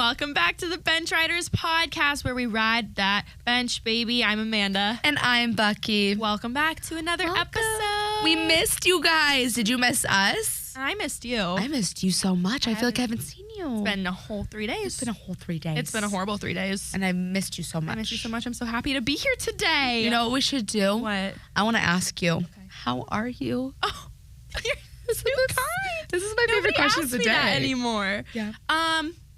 Welcome back to the Bench Riders podcast where we ride that bench, baby. I'm Amanda. And I'm Bucky. Welcome back to another episode. We missed you guys. Did you miss us? I missed you. I missed you so much. I feel like I haven't seen you. It's been a whole 3 days. It's been a whole 3 days. It's been a horrible 3 days. And I missed you so much. I missed you so much. I'm so happy to be here today. You know what we should do? What? I want to ask you, how are you? Oh, you're so kind. This is my favorite question of the day. Nobody asks me that anymore. Yeah.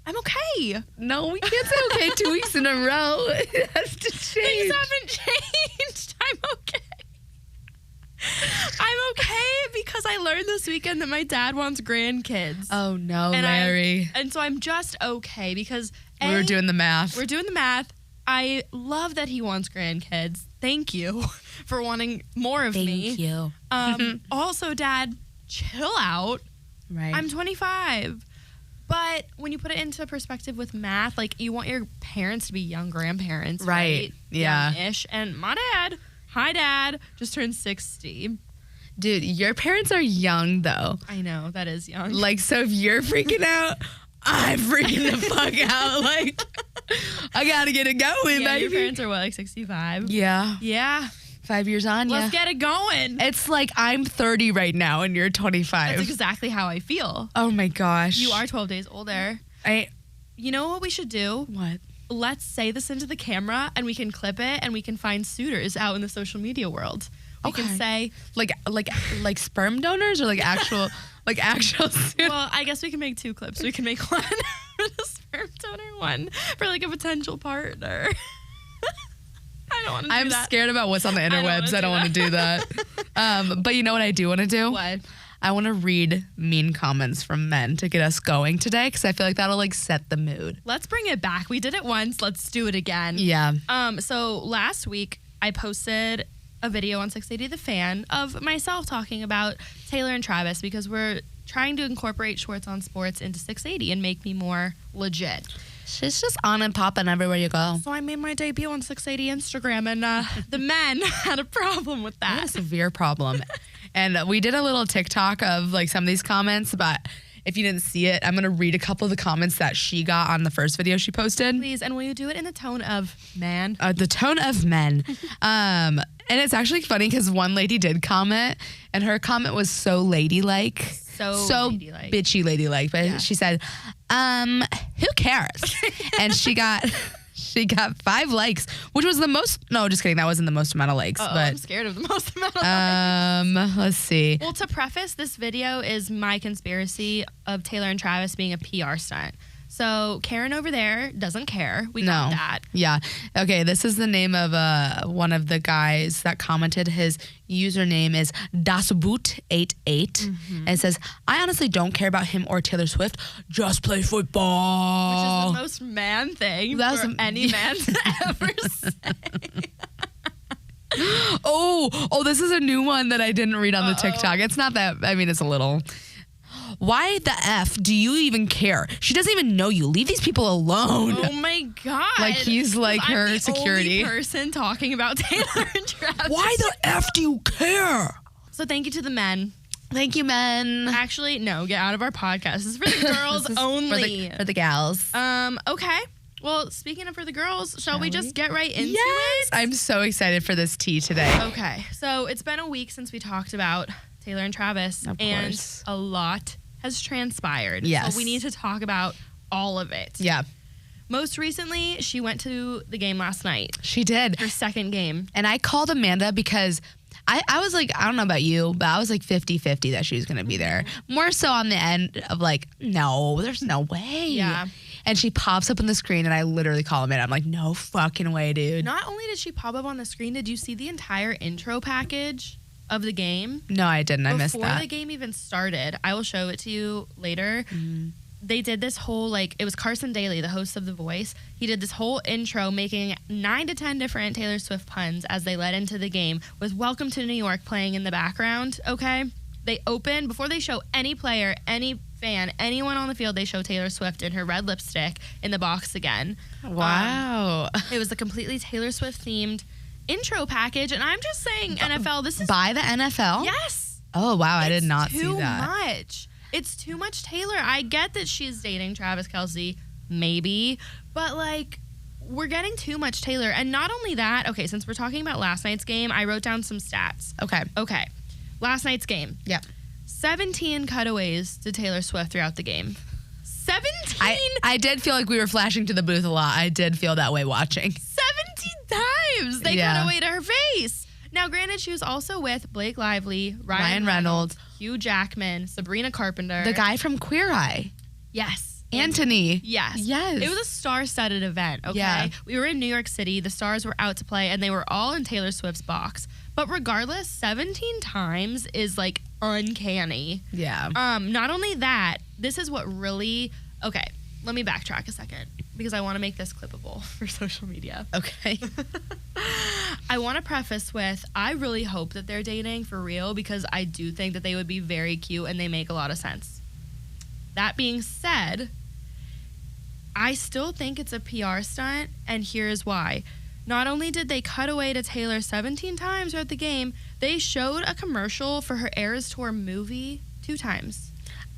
I'm okay. No, we can't say okay 2 weeks in a row. It has to change. Things haven't changed. I'm okay. I'm okay because I learned this weekend that my dad wants grandkids. Oh, no, Larry. And so I'm just okay because we were doing the math. We're doing the math. I love that he wants grandkids. Thank you for wanting more of me. Thank you. Also, Dad, chill out. Right. I'm 25. But when you put it into perspective with math, like you want your parents to be young grandparents, right? Yeah. Young-ish. And my dad, hi Dad, just turned 60. Dude, your parents are young though. I know, that is young. Like, so if you're freaking out, I'm freaking the fuck out. Like, I gotta get it going, yeah, baby. your parents are what, like 65? Yeah. Yeah. 5 years on, Let's get it going. It's like I'm 30 right now and you're 25. That's exactly how I feel. Oh my gosh. You are 12 days older. You know what we should do? What? Let's say this into the camera and we can clip it and we can find suitors out in the social media world. We can say like sperm donors or like actual suitors? Well, I guess we can make 2 clips. We can make one for the sperm donor, one for like a potential partner. I don't want to do that. I'm scared about what's on the interwebs. I don't want to do that. But you know what I do want to do? What? I want to read mean comments from men to get us going today because I feel like that'll like set the mood. Let's bring it back. We did it once. Let's do it again. Yeah. So last week I posted a video on 680 The Fan of myself talking about Taylor and Travis because we're trying to incorporate Shorts on Sports into 680 and make me more legit. She's just on and popping everywhere you go. So I made my debut on 680 Instagram, and the men had a problem with I had that. a severe problem. And we did a little TikTok of like some of these comments, but if you didn't see it, I'm going to read a couple of the comments that she got on the first video she posted. Please, and will you do it in the tone of man? The tone of men. And it's actually funny because one lady did comment, and her comment was so ladylike. So ladylike. Bitchy ladylike. But Yeah. she said, who cares? And she got 5 likes, which was the most. No, just kidding. That wasn't the most amount of likes. I'm But scared of the most amount of likes. let's see. Well, to preface, this video is my conspiracy of Taylor and Travis being a PR stunt. So Karen over there doesn't care. We got that. Yeah. Okay, this is the name of one of the guys that commented. His username is dasboot88. And it says, I honestly don't care about him or Taylor Swift. Just play football. Which is the most man thing for any man to ever say. Oh, this is a new one that I didn't read on the TikTok. It's not that, I mean, it's a little. Why the F do you even care? She doesn't even know you. Leave these people alone. Oh my God. Like he's like I'm her the security. only person talking about Taylor and Travis. Why the F do you care? So thank you to the men. Thank you, men. Actually, no, get out of our podcast. This is for the girls only. For the gals. Okay. Well, speaking of for the girls, shall we just get right into Yes. it? I'm so excited for this tea today. Okay. So it's been a week since we talked about Taylor and Travis. Of and course. a lot has transpired. Yes. So we need to talk about all of it. Yeah. Most recently, she went to the game last night. She did. Her second game. And I called Amanda because I was like, I don't know about you, but I was like 50-50 that she was going to be there. More so on the end of like, no, there's no way. Yeah. And she pops up on the screen and I literally call Amanda. I'm like, no fucking way, dude. Not only did she pop up on the screen, did you see the entire intro package of the game? No, I didn't. I missed that. Before the game even started, I will show it to you later. They did this whole, like, it was Carson Daly, the host of The Voice. He did this whole intro making 9 to 10 different Taylor Swift puns as they led into the game with Welcome to New York playing in the background, okay? They open, before they show any player, any fan, anyone on the field, they show Taylor Swift in her red lipstick in the box again. Wow. It was a completely Taylor Swift themed intro package, and I'm just saying, NFL, this is... By the NFL? Yes! Oh, wow, I did not see that. It's too much. It's too much Taylor. I get that she's dating Travis Kelce, maybe. But, like, we're getting too much Taylor. And not only that, okay, since we're talking about last night's game, I wrote down some stats. Okay. Last night's game. Yep. 17 cutaways to Taylor Swift throughout the game. 17? I did feel like we were flashing to the booth a lot. I did feel that way watching. 17 times they cut away to her face. Now, granted, she was also with Blake Lively, Ryan Reynolds, Hugh Jackman, Sabrina Carpenter. The guy from Queer Eye. Yes. Anthony. Yes. Yes. It was a star-studded event, okay? Yeah. We were in New York City. The stars were out to play, and they were all in Taylor Swift's box. But regardless, 17 times is, like, uncanny. Yeah. Not only that, this is what really... Okay, let me backtrack a second because I want to make this clippable for social media. Okay. I want to preface with, I really hope that they're dating for real because I do think that they would be very cute and they make a lot of sense. That being said, I still think it's a PR stunt, and here's why. Not only did they cut away to Taylor 17 times throughout the game, they showed a commercial for her Eras Tour movie 2 times.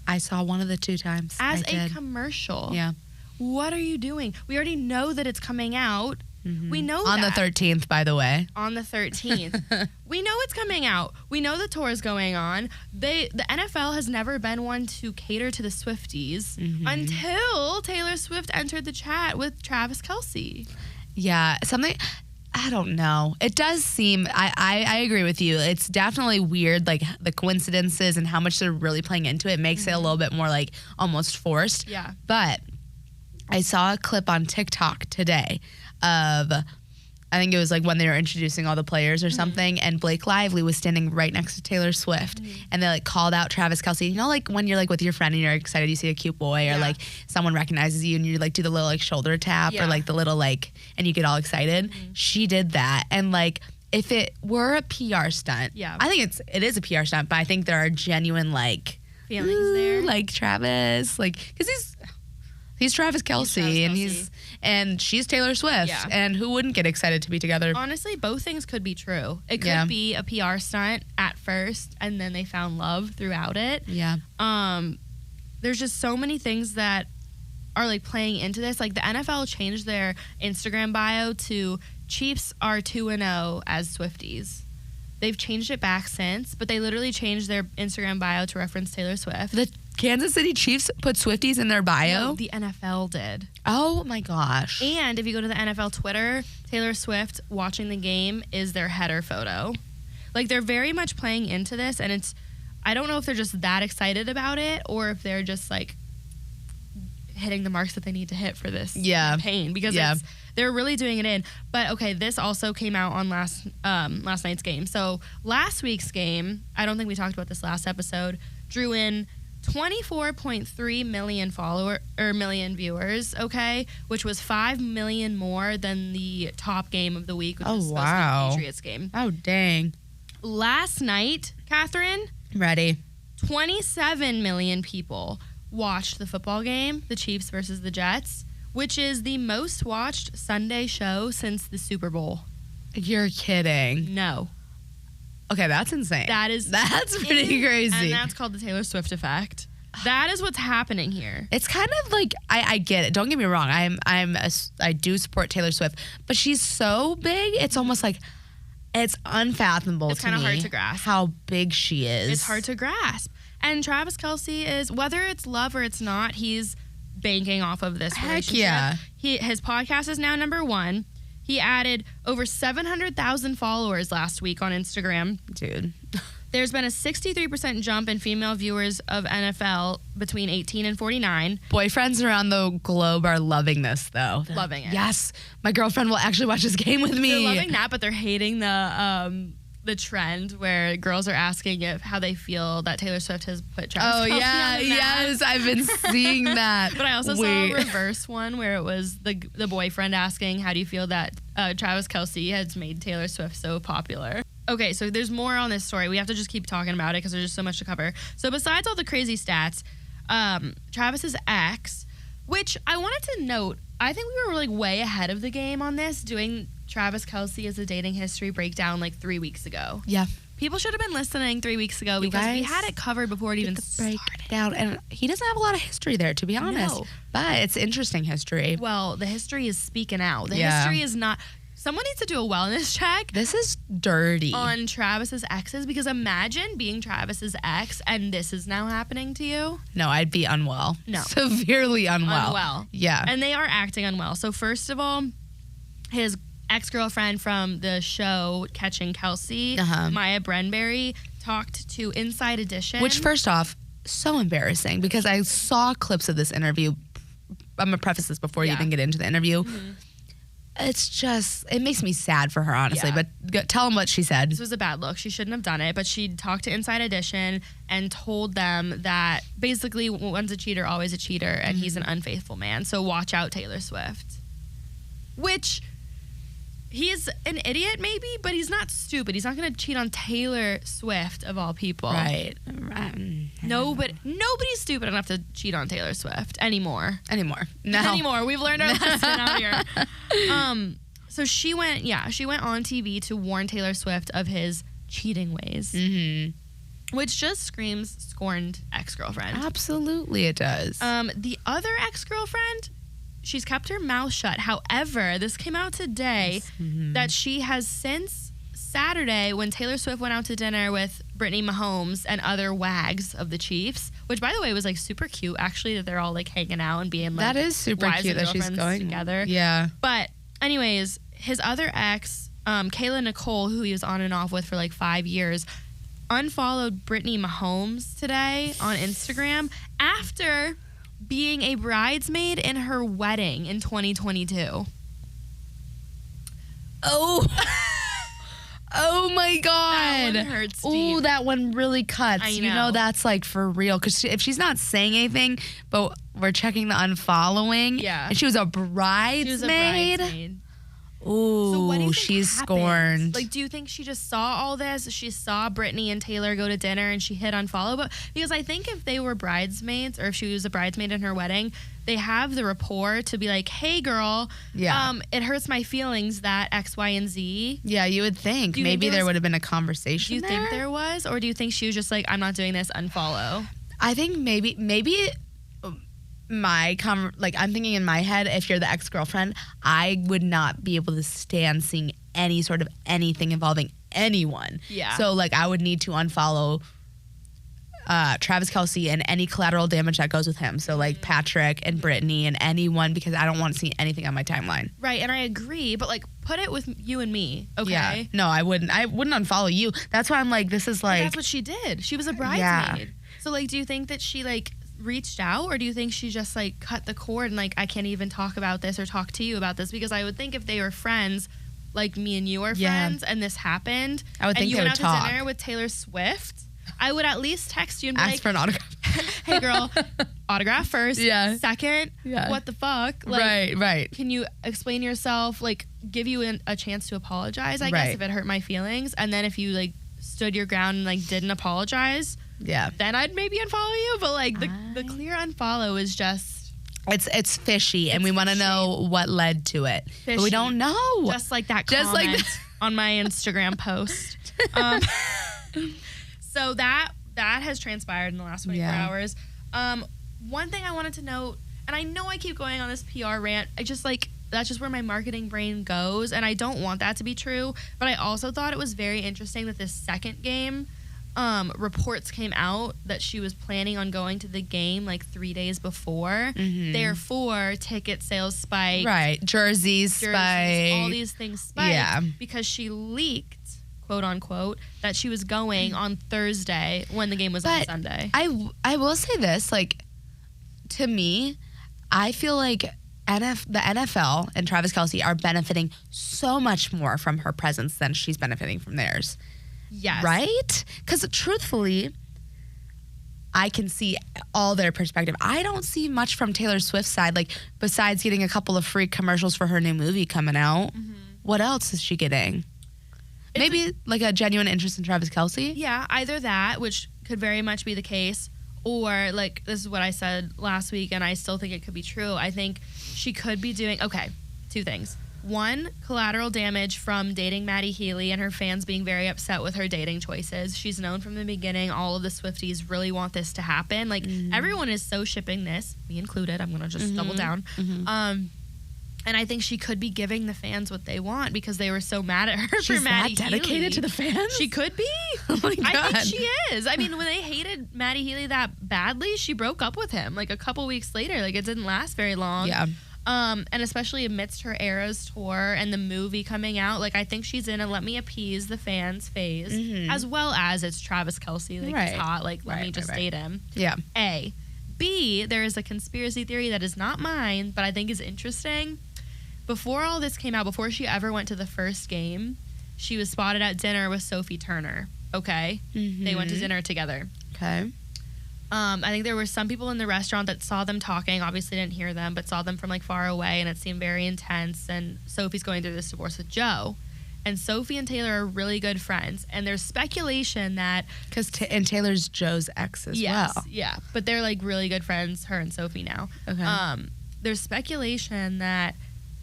I saw one of the 2 times. As a commercial. Yeah. What are you doing? We already know that it's coming out. Mm-hmm. We know on that. the 13th, by the way. On the 13th. We know it's coming out. We know the tour is going on. The NFL has never been one to cater to the Swifties until Taylor Swift entered the chat with Travis Kelce. Yeah, something... I don't know. It does seem, I agree with you. It's definitely weird, like the coincidences and how much they're really playing into it makes it a little bit more like almost forced. Yeah. But I saw a clip on TikTok today of, I think it was like when they were introducing all the players or something, and Blake Lively was standing right next to Taylor Swift, and they like called out Travis Kelce. You know, like when you're like with your friend and you're excited you see a cute boy, or like someone recognizes you and you like do the little like shoulder tap or like the little like, and you get all excited. She did that, and like if it were a PR stunt, I think it is a PR stunt, but I think there are genuine like feelings there, like Travis, like because he's Travis Kelce, and she's Taylor Swift, and who wouldn't get excited to be together? Honestly, both things could be true. It could be a PR stunt at first, and then they found love throughout it. Yeah. There's just so many things that are like playing into this. Like the NFL changed their Instagram bio to Chiefs are 2-0 as Swifties. They've changed it back since, but they literally changed their Instagram bio to reference Taylor Swift. The Kansas City Chiefs put Swifties in their bio? No, the NFL did. Oh my gosh. And if you go to the NFL Twitter, Taylor Swift watching the game is their header photo. Like they're very much playing into this, and it's, I don't know if they're just that excited about it or if they're just like hitting the marks that they need to hit for this campaign, because they're really doing it in. But okay, this also came out on last night's game. So last week's game, I don't think we talked about this last episode, drew in 24.3 million viewers, okay, which was 5 million more than the top game of the week, which was supposed to be the Patriots game. Oh, dang. Last night, Catherine, ready, 27 million people watched the football game, the Chiefs versus the Jets, which is the most watched Sunday show since the Super Bowl. You're kidding. No. Okay, that's insane. That's pretty crazy. And that's called the Taylor Swift effect. That is what's happening here. It's kind of like, I get it. Don't get me wrong. I do support Taylor Swift, but she's so big. It's almost like it's unfathomable. It's kind of hard to grasp how big she is. It's hard to grasp. And Travis Kelce is, whether it's love or it's not, he's banking off of this relationship. Heck yeah. His podcast is now #1. He added over 700,000 followers last week on Instagram. Dude. There's been a 63% jump in female viewers of NFL between 18 and 49. Boyfriends around the globe are loving this, though. Loving it. Yes. My girlfriend will actually watch this game with me. They're loving that, but they're hating the trend where girls are asking how they feel that Taylor Swift has put Travis Kelce on the map. Yes, I've been seeing that. But I also saw a reverse one where it was the boyfriend asking, how do you feel that Travis Kelce has made Taylor Swift so popular? Okay, so there's more on this story. We have to just keep talking about it because there's just so much to cover. So besides all the crazy stats, Travis's ex, which I wanted to note, I think we were like way ahead of the game on this, doing Travis Kelce as a dating history breakdown like 3 weeks ago. Yeah. People should have been listening 3 weeks ago because we had it covered before it even started. Down. And he doesn't have a lot of history there, to be honest. No. But it's interesting history. Well, the history is speaking out. The history is not... Someone needs to do a wellness check. This is dirty. On Travis's exes, because imagine being Travis's ex and this is now happening to you. No, I'd be unwell. No. Severely unwell. Unwell. Yeah. And they are acting unwell. So first of all, his ex-girlfriend from the show Catching Kelce, Maya Brenberry, talked to Inside Edition. Which, first off, so embarrassing because I saw clips of this interview. I'm going to preface this before you even get into the interview. It's just, it makes me sad for her, honestly. But tell them what she said. This was a bad look. She shouldn't have done it. But she talked to Inside Edition and told them that basically one's a cheater, always a cheater, and he's an unfaithful man. So watch out, Taylor Swift. Which, he's an idiot maybe, but he's not stupid. He's not going to cheat on Taylor Swift, of all people. Right. No, but nobody's stupid enough to cheat on Taylor Swift anymore. No. Anymore. We've learned our lesson out here. So she went on TV to warn Taylor Swift of his cheating ways. Which just screams scorned ex-girlfriend. Absolutely it does. The other ex-girlfriend, she's kept her mouth shut. However, this came out today that she has since Saturday, when Taylor Swift went out to dinner with Brittany Mahomes and other wags of the Chiefs, which by the way was like super cute actually, that they're all like hanging out and being like, that is super cute that she's going together. Yeah. But anyways, his other ex, Kayla Nicole, who he was on and off with for like 5 years, unfollowed Brittany Mahomes today on Instagram after being a bridesmaid in her wedding in 2022. Oh my God. That one hurts deep. Ooh, that one really cuts. I know. You know, that's like for real. Because if she's not saying anything, but we're checking the unfollowing. Yeah. And she was a bridesmaid. Ooh, So what do you think she's happened? scorned. Like, do you think she just saw all this? She saw Brittany and Taylor go to dinner and she hit unfollow? But because I think if they were bridesmaids, or if she was a bridesmaid in her wedding, they have the rapport to be like, hey girl, it hurts my feelings that X, Y, and Z. Yeah, you would think. Maybe there would have been a conversation. Do you think there was? Or do you think she was just like, I'm not doing this, unfollow? I think maybe I'm thinking in my head, if you're the ex-girlfriend, I would not be able to stand seeing any sort of anything involving anyone. Yeah. So like I would need to unfollow Travis Kelce and any collateral damage that goes with him. So like Patrick and Brittany and anyone, because I don't want to see anything on my timeline. Right, and I agree, but like put it with you and me, okay? Yeah. No, I wouldn't unfollow you. That's why I'm like, this is like. But that's what she did. She was a bridesmaid. Yeah. So like, do you think that she like reached out, or do you think she just like cut the cord and like, I can't even talk about this or talk to you about this? Because I would think if they were friends, like me and you are friends, and this happened, I would think and you they went would out talk. to dinner with Taylor Swift, I would at least text you and be Ask like, for an autograph. hey girl, autograph first. Yeah. Second, what the fuck? Like, right. Can you explain yourself? Like, give you a chance to apologize, I guess, if it hurt my feelings. And then if you like stood your ground and like didn't apologize, then I'd maybe unfollow you. But like the clear unfollow is just, it's fishy, and we want to know what led to it, but we don't know. Just like that comment on my Instagram post. So that has transpired in the last 24 hours. One thing I wanted to note, and I know I keep going on this PR rant, I just like, that's just where my marketing brain goes, and I don't want that to be true, but I also thought it was very interesting that this second game, reports came out that she was planning on going to the game like 3 days before. Therefore, ticket sales spiked. Right. Jerseys spiked. All these things spiked because she leaked, quote unquote, that she was going on Thursday when the game was on Sunday. I will say this, like, to me, I feel like the NFL and Travis Kelce are benefiting so much more from her presence than she's benefiting from theirs. Yes. Right? Because truthfully, I can see all their perspective. I don't see much from Taylor Swift's side, like besides getting a couple of free commercials for her new movie coming out. What else is she getting? Maybe like a genuine interest in Travis Kelce? Yeah, either that, which could very much be the case, or like, this is what I said last week, and I still think it could be true. I think she could be doing, okay, two things. One, collateral damage from dating Maddie Hailee and her fans being very upset with her dating choices. She's known from the beginning all of the Swifties really want this to happen. Like, everyone is so shipping this, me included. I'm going to just double down. And I think she could be giving the fans what they want because they were so mad at her for Maddie Hailee. She's that dedicated to the fans? She could be. Oh my God. I think she is. I mean, when they hated Maddie Hailee that badly, she broke up with him like a couple weeks later. Like, it didn't last very long. Yeah. And especially amidst her Eras tour and the movie coming out, like, I think she's in a let me appease the fans phase, as well as it's Travis Kelce. Like, he's hot. Like, let me just date him. Yeah. A. B, there is a conspiracy theory that is not mine, but I think is interesting. Before all this came out, before she ever went to the first game, she was spotted at dinner with Sophie Turner. Okay? They went to dinner together. Okay. I think there were some people in the restaurant that saw them talking, obviously didn't hear them, but saw them from like far away, and it seemed very intense. And Sophie's going through this divorce with Joe. And Sophie and Taylor are really good friends. And there's speculation that... Because and Taylor's Joe's ex as well. Yeah. But they're like really good friends, her and Sophie now. Okay. There's speculation that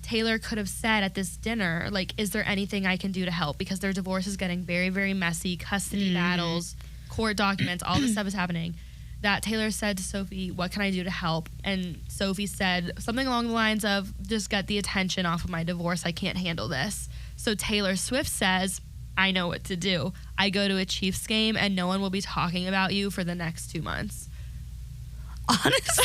Taylor could have said at this dinner, like, is there anything I can do to help? Because their divorce is getting very, very messy. Custody battles, court documents, all this stuff is happening. That Taylor said to Sophie, what can I do to help? And Sophie said something along the lines of, just get the attention off of my divorce. I can't handle this. So Taylor Swift says, I know what to do. I go to a Chiefs game and no one will be talking about you for the next 2 months. Honestly?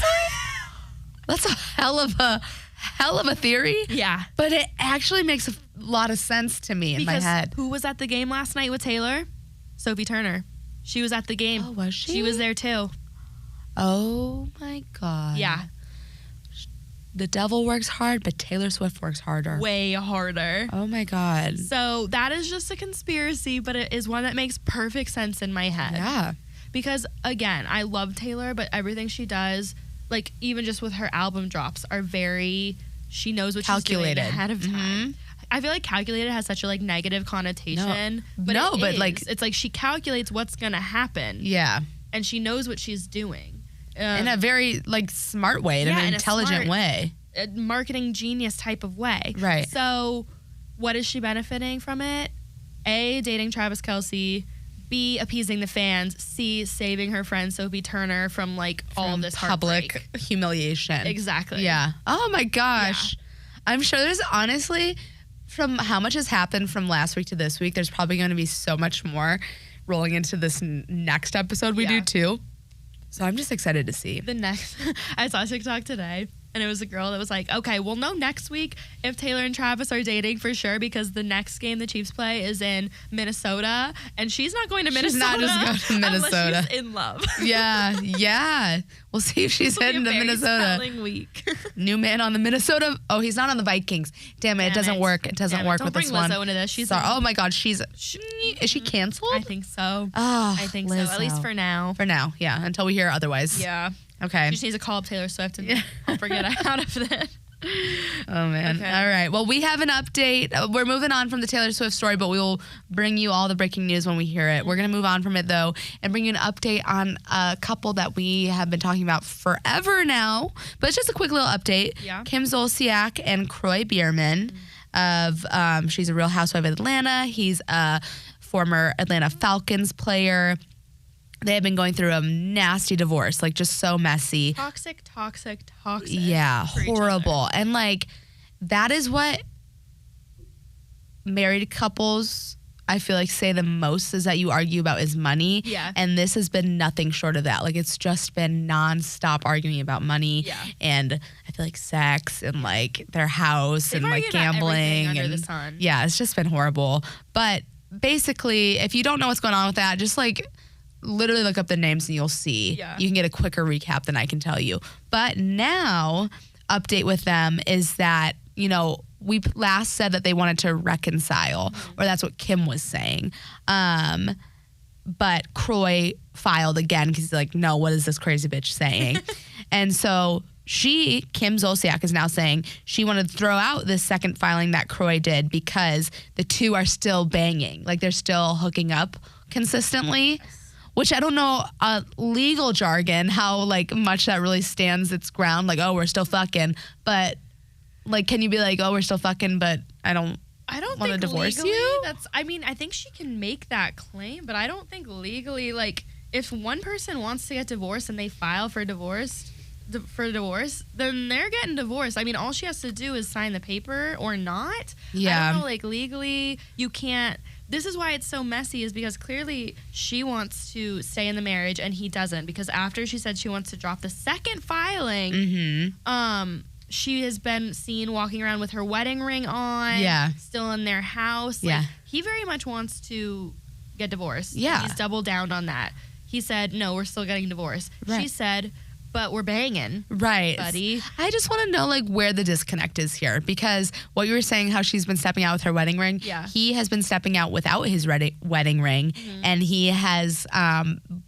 That's a hell of a theory. Yeah. But it actually makes a lot of sense to me in my head. Who was at the game last night with Taylor? Sophie Turner. She was at the game. Oh, was she? She was there too. Oh my God. Yeah. The devil works hard, but Taylor Swift works harder. Way harder. Oh my God. So that is just a conspiracy, but it is one that makes perfect sense in my head. Yeah. Because again, I love Taylor, but everything she does, like even just with her album drops, are very, she knows what calculated. She's doing ahead of time. I feel like calculated has such a like negative connotation. But it's like she calculates what's gonna happen. Yeah. And she knows what she's doing. In a very like smart way, in an intelligent way. A marketing genius type of way. Right. So what is she benefiting from it? A, dating Travis Kelce. B, appeasing the fans. C, saving her friend Sophie Turner from like all this public heartbreak. Humiliation. Exactly. Yeah. Oh my gosh. Yeah. I'm sure there's honestly, from how much has happened from last week to this week, there's probably going to be so much more rolling into this next episode we do too. So I'm just excited to see. I saw a TikTok today, and it was a girl that was like, okay, we'll know next week if Taylor and Travis are dating for sure, because the next game the Chiefs play is in Minnesota, and she's not going to Minnesota. She's not just going to Minnesota. Unless she's in love. Yeah. We'll see if she's heading to Minnesota. Week. New man on the Minnesota. Oh, he's not on the Vikings. Damn it, it doesn't work. It doesn't work with this one. Don't bring Lizzo into this. She's oh my God, is she canceled? I think so. Oh, I think Lizzo. So, at least for now. For now, yeah, until we hear otherwise. Yeah. Okay. She just needs to call up Taylor Swift and help her get out of it. Oh, man. Okay. All right. Well, we have an update. We're moving on from the Taylor Swift story, but we will bring you all the breaking news when we hear it. We're going to move on from it, though, and bring you an update on a couple that we have been talking about forever now. But it's just a quick little update. Yeah. Kim Zolciak and Kroy Biermann she's a Real Housewife of Atlanta. He's a former Atlanta Falcons player. They have been going through a nasty divorce, like just so messy. Toxic. Yeah, horrible. And like, that is what married couples, I feel like, say the most, is that you argue about is money. Yeah. And this has been nothing short of that. Like, it's just been nonstop arguing about money. Yeah. And I feel like sex and like their house and like gambling. Under the sun. Yeah, it's just been horrible. But basically, if you don't know what's going on with that, just like literally look up the names and you'll see. Yeah. You can get a quicker recap than I can tell you. But now, update with them is that, you know, we last said that they wanted to reconcile, or that's what Kim was saying. But Kroy filed again because he's like, no, what is this crazy bitch saying? And so Kim Zolciak is now saying she wanted to throw out this second filing that Kroy did because the two are still banging. Like, they're still hooking up consistently. Yes. Which I don't know, legal jargon, how like much that really stands its ground. Like, oh, we're still fucking. But Like, can you be like, oh, we're still fucking, but I don't want to divorce legally, you? I think she can make that claim, but I don't think legally, like, if one person wants to get divorced and they file for divorce, then they're getting divorced. I mean, all she has to do is sign the paper or not. Yeah. I don't know, like, legally, you can't. This is why it's so messy, is because clearly she wants to stay in the marriage and he doesn't, because after she said she wants to drop the second filing, she has been seen walking around with her wedding ring on, still in their house. Like, he very much wants to get divorced. Yeah. He's doubled down on that. He said, no, we're still getting divorced. Right. She said, but we're banging. Right. Buddy. I just want to know, like, where the disconnect is here, because what you were saying, how she's been stepping out with her wedding ring. Yeah. He has been stepping out without his wedding ring, and he has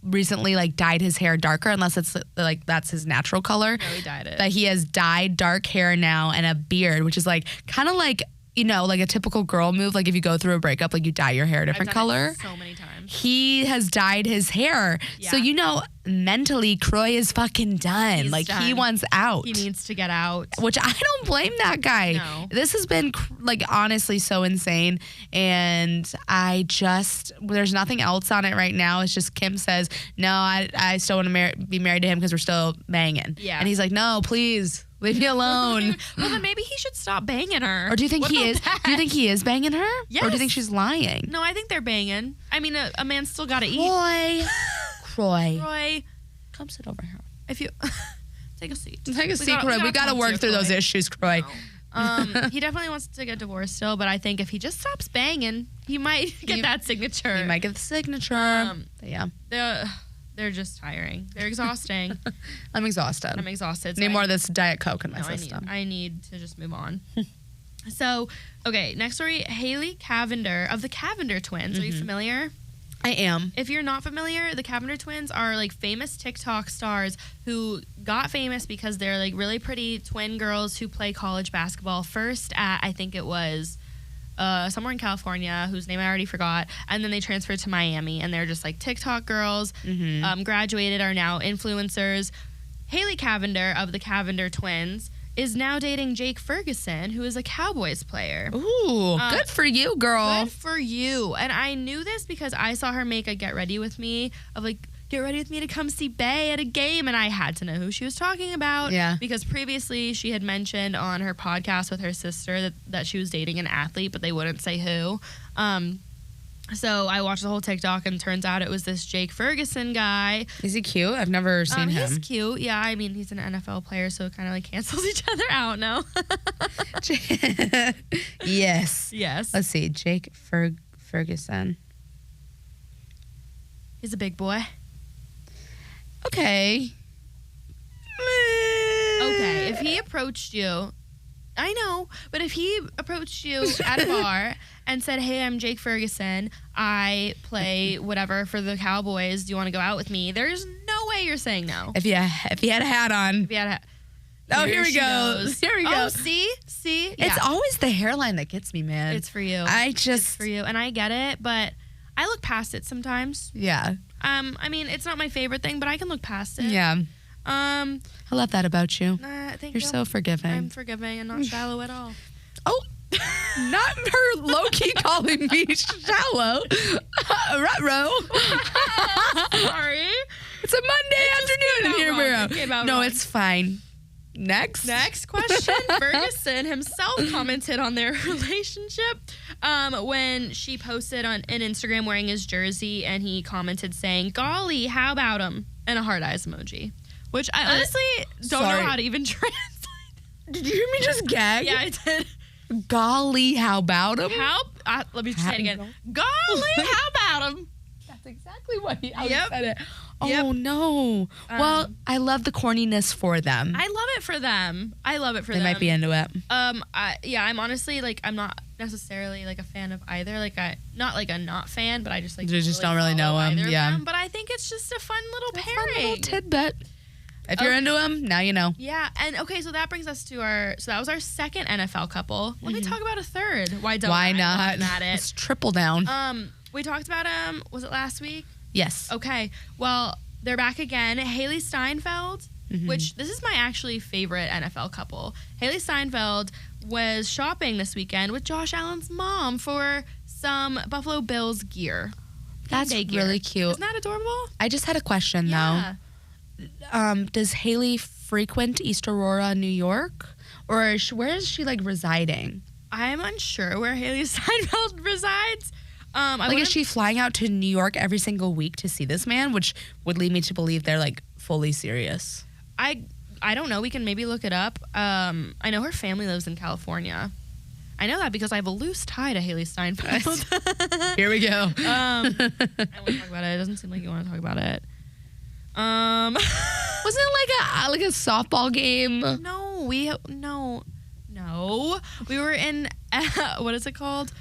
recently, like, dyed his hair darker, unless it's, like, that's his natural color. No, he dyed it. But he has dyed dark hair now and a beard, which is, like, kind of like, you know, like a typical girl move. Like, if you go through a breakup, like, you dye your hair a different color. So many times. He has dyed his hair. Yeah. So, you know, mentally, Kroy is fucking done. He's done. He wants out. He needs to get out. Which I don't blame that guy. No. This has been, like, honestly so insane. And there's nothing else on it right now. It's just Kim says, no, I still want to be married to him because we're still banging. Yeah. And he's like, no, please. Leave me alone. Well, then maybe he should stop banging her. Or do you think he is? Do you think he is banging her? Yes. Or do you think she's lying? No, I think they're banging. I mean, a man's still got to eat. Kroy. Come sit over here. If you take a seat. Take a seat, Kroy. We got to work through those issues, Kroy. No. He definitely wants to get divorced still, but I think if he just stops banging, he might get that signature. He might get the signature. Yeah. They're just tiring. They're exhausting. I'm exhausted. So need more of this Diet Coke in my system. I need to just move on. So, okay, next story. Hailee Cavinder of the Cavinder twins. Are you familiar? I am. If you're not familiar, the Cavinder twins are, like, famous TikTok stars who got famous because they're, like, really pretty twin girls who play college basketball. First at, I think it was somewhere in California, whose name I already forgot, and then they transferred to Miami, and they're just, like, TikTok girls, graduated, are now influencers. Hailee Cavinder of the Cavinder twins is now dating Jake Ferguson, who is a Cowboys player. Ooh, good for you, girl. Good for you. And I knew this because I saw her make a Get Ready With Me of, like, get ready with me to come see Bay at a game, and I had to know who she was talking about. Yeah. Because previously she had mentioned on her podcast with her sister that she was dating an athlete, but they wouldn't say who. So I watched the whole TikTok, and turns out it was this Jake Ferguson guy. Is he cute? I've never seen him. He's cute. Yeah, I mean, he's an NFL player, so it kind of, like, cancels each other out now. Yes. Yes. Let's see. Jake Ferguson. He's a big boy. Okay. Okay, if he approached you, I know, but if he approached you at a bar and said, hey, I'm Jake Ferguson, I play whatever for the Cowboys, do you want to go out with me? There's no way you're saying no. If he had a hat on. Here we go. Here we go. Oh, see? Yeah. It's always the hairline that gets me, man. It's for you. It's for you, and I get it, but I look past it sometimes. Yeah. I mean, it's not my favorite thing, but I can look past it. Yeah. I love that about you. Thank you. You're so forgiving. I'm forgiving and not shallow at all. Oh, not her low-key calling me shallow. Ruh-roh. Sorry. It's a Monday afternoon and here we are. No, it's fine. Next question. Ferguson himself commented on their relationship when she posted on an Instagram wearing his jersey, and he commented saying, golly, how about him? And a heart eyes emoji, which I honestly don't know how to even translate. Did you hear me just gag? Yeah, I did. Golly, how about him? Let me say it again. Golly, how about him? That's exactly what he said it. Yep. Oh, no. Well, I love the corniness for them. I love it for them. They might be into it. I'm honestly, like, I'm not necessarily, like, a fan of either. Like, not a not fan, but I just, like, don't really know him. Yeah. But I think it's just a fun little pairing. Fun little tidbit. If you're into him, now you know. Yeah, and okay, so that brings us to so that was our second NFL couple. Let me talk about a third. Why not? Let's triple down. We talked about him, was it last week? Yes. Okay, well, they're back again. Hailee Steinfeld which this is my actually favorite NFL couple. Hailee Steinfeld was shopping this weekend with Josh Allen's mom for some Buffalo Bills gear. That's really cute. Isn't that adorable? I just had a question, though. Does Hailee frequent East Aurora, New York? Or where is she, like, residing? I'm unsure where Hailee Steinfeld resides. Is she flying out to New York every single week to see this man? Which would lead me to believe they're, like, fully serious. I don't know. We can maybe look it up. I know her family lives in California. I know that because I have a loose tie to Hailee Steinfeld. Here we go. I don't want to talk about it. It doesn't seem like you want to talk about it. Wasn't it like a softball game? No, we were in what is it called?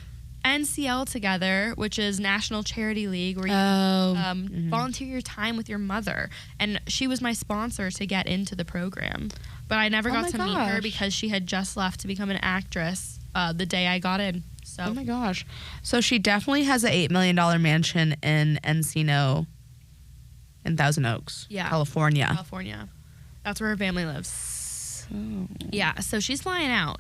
NCL together, which is National Charity League, where you volunteer your time with your mother. And she was my sponsor to get into the program. But I never got to meet her because she had just left to become an actress the day I got in. So. Oh my gosh. So she definitely has an $8 million mansion in Encino in Thousand Oaks, California. That's where her family lives. Yeah, so she's flying out.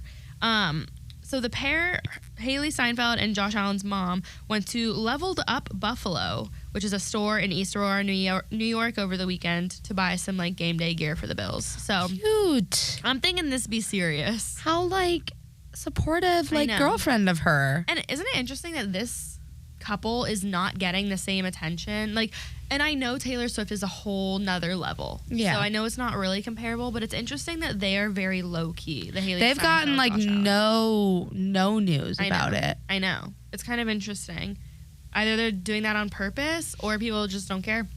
So the pair, Hailee Steinfeld and Josh Allen's mom, went to Leveled Up Buffalo, which is a store in East Aurora, New York, over the weekend to buy some like game day gear for the Bills. So cute. I'm thinking this be serious. How like supportive, like girlfriend of her. And isn't it interesting that this couple is not getting the same attention? Like, and I know Taylor Swift is a whole nother level. Yeah. So I know it's not really comparable, but it's interesting that they are very low key. They've gotten like no news about it. I know. It's kind of interesting. Either they're doing that on purpose or people just don't care.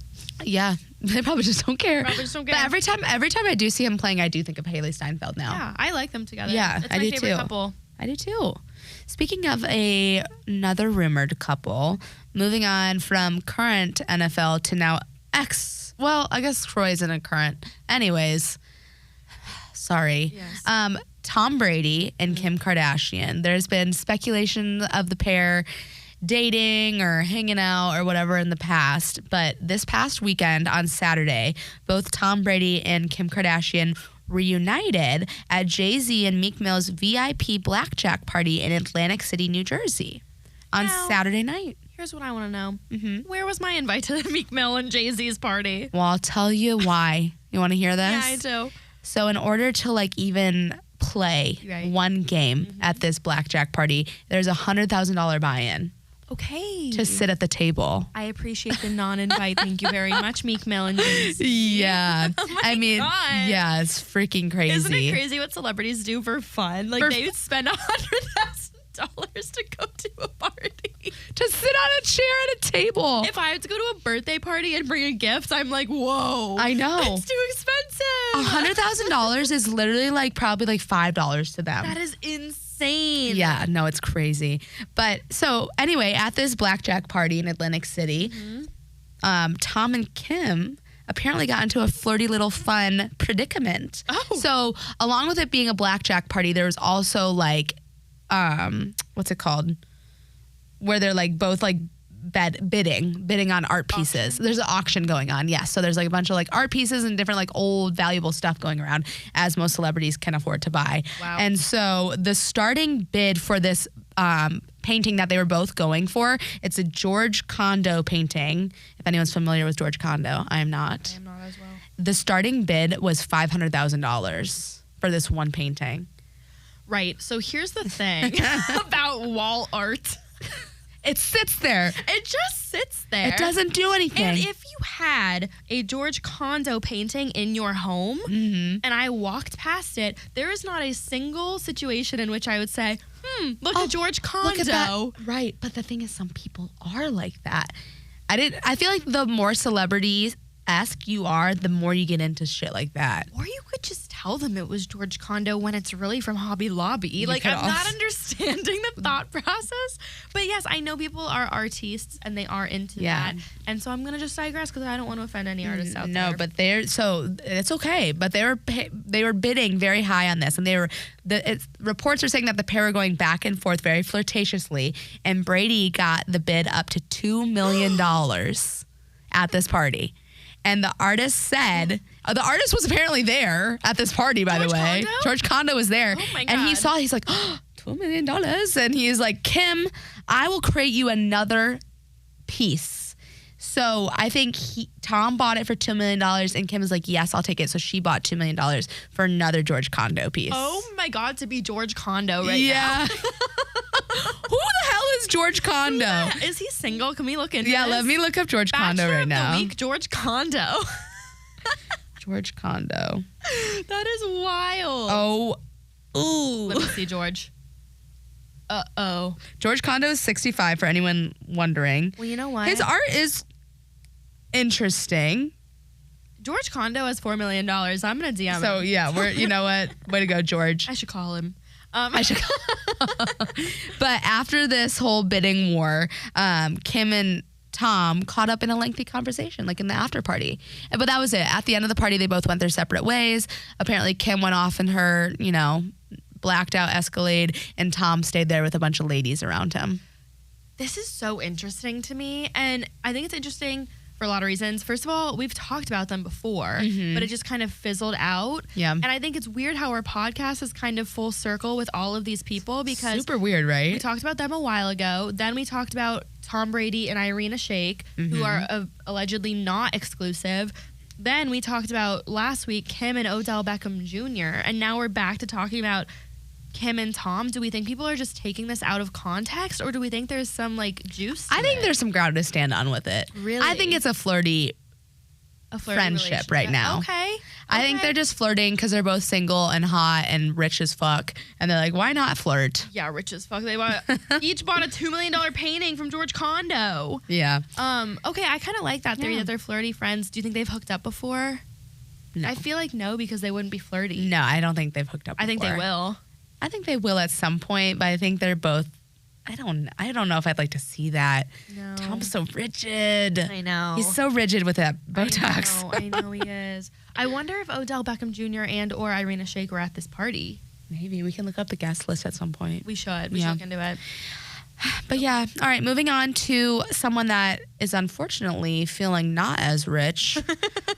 Yeah, they probably just don't care. But every time I do see him playing, I do think of Hailee Steinfeld now. Yeah, I like them together. Yeah, it's my favorite couple. I do too. Speaking of another rumored couple, moving on from current NFL to now well, I guess Kroy isn't a current. Anyways, sorry. Yes. Tom Brady and Kim Kardashian. There's been speculation of the pair dating or hanging out or whatever in the past. But this past weekend on Saturday, both Tom Brady and Kim Kardashian reunited at Jay-Z and Meek Mill's VIP blackjack party in Atlantic City, New Jersey on Saturday night. Here's what I want to know. Mm-hmm. Where was my invite to the Meek Mill and Jay-Z's party? Well, I'll tell you why. You want to hear this? Yeah, I do. So in order to like even play one game at this blackjack party, there's a $100,000 buy-in. Okay. To sit at the table. I appreciate the non-invite. Thank you very much, Meek Mill and Jay-Z. Yeah. God. Yeah, it's freaking crazy. Isn't it crazy what celebrities do for fun? Like they would spend $100,000 to go to a party. To sit on a chair at a table. If I had to go to a birthday party and bring a gift, I'm like, whoa. I know. It's too expensive. $100,000 is literally like probably like $5 to them. That is insane. Yeah, no, it's crazy. But so anyway, at this blackjack party in Atlantic City, Tom and Kim apparently got into a flirty little fun predicament. Oh. So along with it being a blackjack party, there was also like, what's it called? Where they're like both like bidding on art pieces. There's an auction going on, yes. So there's like a bunch of like art pieces and different like old valuable stuff going around, as most celebrities can afford to buy. Wow. And so the starting bid for this painting that they were both going for, it's a George Condo painting. If anyone's familiar with George Condo, I am not. I am not as well. The starting bid was $500,000 for this one painting. Right. So here's the thing about wall art. It sits there. It just sits there. It doesn't do anything. And if you had a George Condo painting in your home and I walked past it, there is not a single situation in which I would say, look at George Condo. Look at that. Right. But the thing is, some people are like that. I feel like the more celebrity-esque you are, the more you get into shit like that. Or you could just tell them it was George Condo when it's really from Hobby Lobby. Like, I'm not understanding the thought process. But yes, I know people are artists and they are into that. And so I'm going to just digress because I don't want to offend any artists out there. No, but it's okay. But they were bidding very high on this. And reports are saying that the pair were going back and forth very flirtatiously. And Brady got the bid up to $2 million at this party. And the artist said The artist was apparently there at this party, by the way. Kondo? George Kondo was there. Oh my And God. he's like, oh, $12 million. And he's like, Kim, I will create you another piece. So I think Tom bought it for $2 million, and Kim was like, yes, I'll take it. So she bought $2 million for another George Kondo piece. Oh my God, to be George Kondo right yeah. now. Who the hell is George Kondo? Is he single? Can we look into Yeah, this? let me look up George Kondo Bachelor right of now. the week, George Kondo. George Kondo. That is wild. Oh, ooh. Let me see, George. Uh-oh. George Kondo is 65 for anyone wondering. Well, you know what? His art is interesting. George Kondo has $4 million. I'm going to DM him. So, yeah, you know what? Way to go, George. I should call him. I should. But after this whole bidding war, Kim and Tom caught up in a lengthy conversation, like in the after party. But that was it. At the end of the party, they both went their separate ways. Apparently, Kim went off in her, blacked out Escalade, and Tom stayed there with a bunch of ladies around him. This is so interesting to me, and I think it's interesting for a lot of reasons. First of all, we've talked about them before, but it just kind of fizzled out. Yeah. And I think it's weird how our podcast is kind of full circle with all of these people because Super weird, right? we talked about them a while ago. Then we talked about Tom Brady and Irina Shayk, who are allegedly not exclusive. Then we talked about last week Kim and Odell Beckham Jr. And now we're back to talking about Kim and Tom. Do we think people are just taking this out of context, or do we think there's some juice to I think it? there's some ground to stand on with it. Really? I think it's a flirty friendship relationship right now. Okay. I think they're just flirting because they're both single and hot and rich as fuck. And they're like, why not flirt? Yeah, rich as fuck. They each bought a $2 million painting from George Kondo. Yeah. Okay, I kind of like that theory that they're flirty friends. Do you think they've hooked up before? No. I feel like no, because they wouldn't be flirty. No, I don't think they've hooked up before. I think they will. I think they will at some point, but I think they're both. I don't know if I'd like to see that. No. Tom's so rigid. I know. He's so rigid with that Botox. I know he is. I wonder if Odell Beckham Jr. and or Irina Shayk were at this party. Maybe we can look up the guest list at some point. We should. We should look into it. But yeah, all right, moving on to someone that is unfortunately feeling not as rich,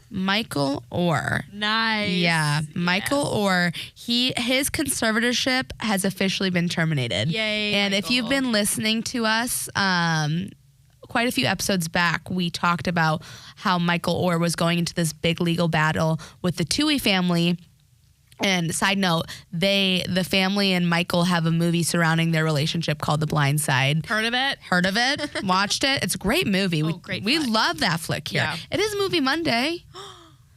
Michael Oher. Nice. Yeah, Michael Oher. His conservatorship has officially been terminated. Yay, And Michael. if you've been listening to us, quite a few episodes back, we talked about how Michael Oher was going into this big legal battle with the Toohey family. And side note, the family and Michael have a movie surrounding their relationship called The Blind Side. Heard of it? Heard of it? Watched it? It's a great movie. Great we flick. love that flick here. Yeah. It is Movie Monday.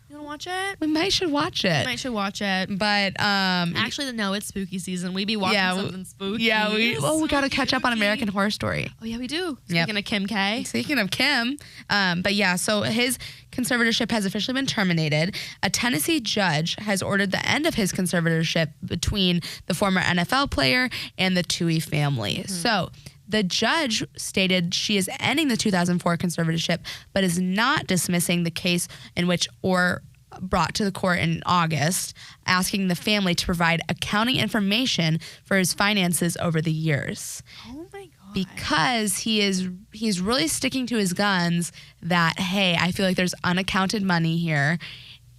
You want to watch it? We should watch it. I should watch it. But Actually, no, it's spooky season. We be watching something spooky. Yeah, we got to catch up on American Horror Story. Oh, yeah, we do. Yep. Speaking of Kim K. Speaking of Kim, but yeah, so his conservatorship has officially been terminated. A Tennessee judge has ordered the end of his conservatorship between the former NFL player and the Toohey family. So the judge stated she is ending the 2004 conservatorship, but is not dismissing the case in which Oher brought to the court in August, asking the family to provide accounting information for his finances over the years. Oh, my God. Because he's really sticking to his guns that, hey, I feel like there's unaccounted money here.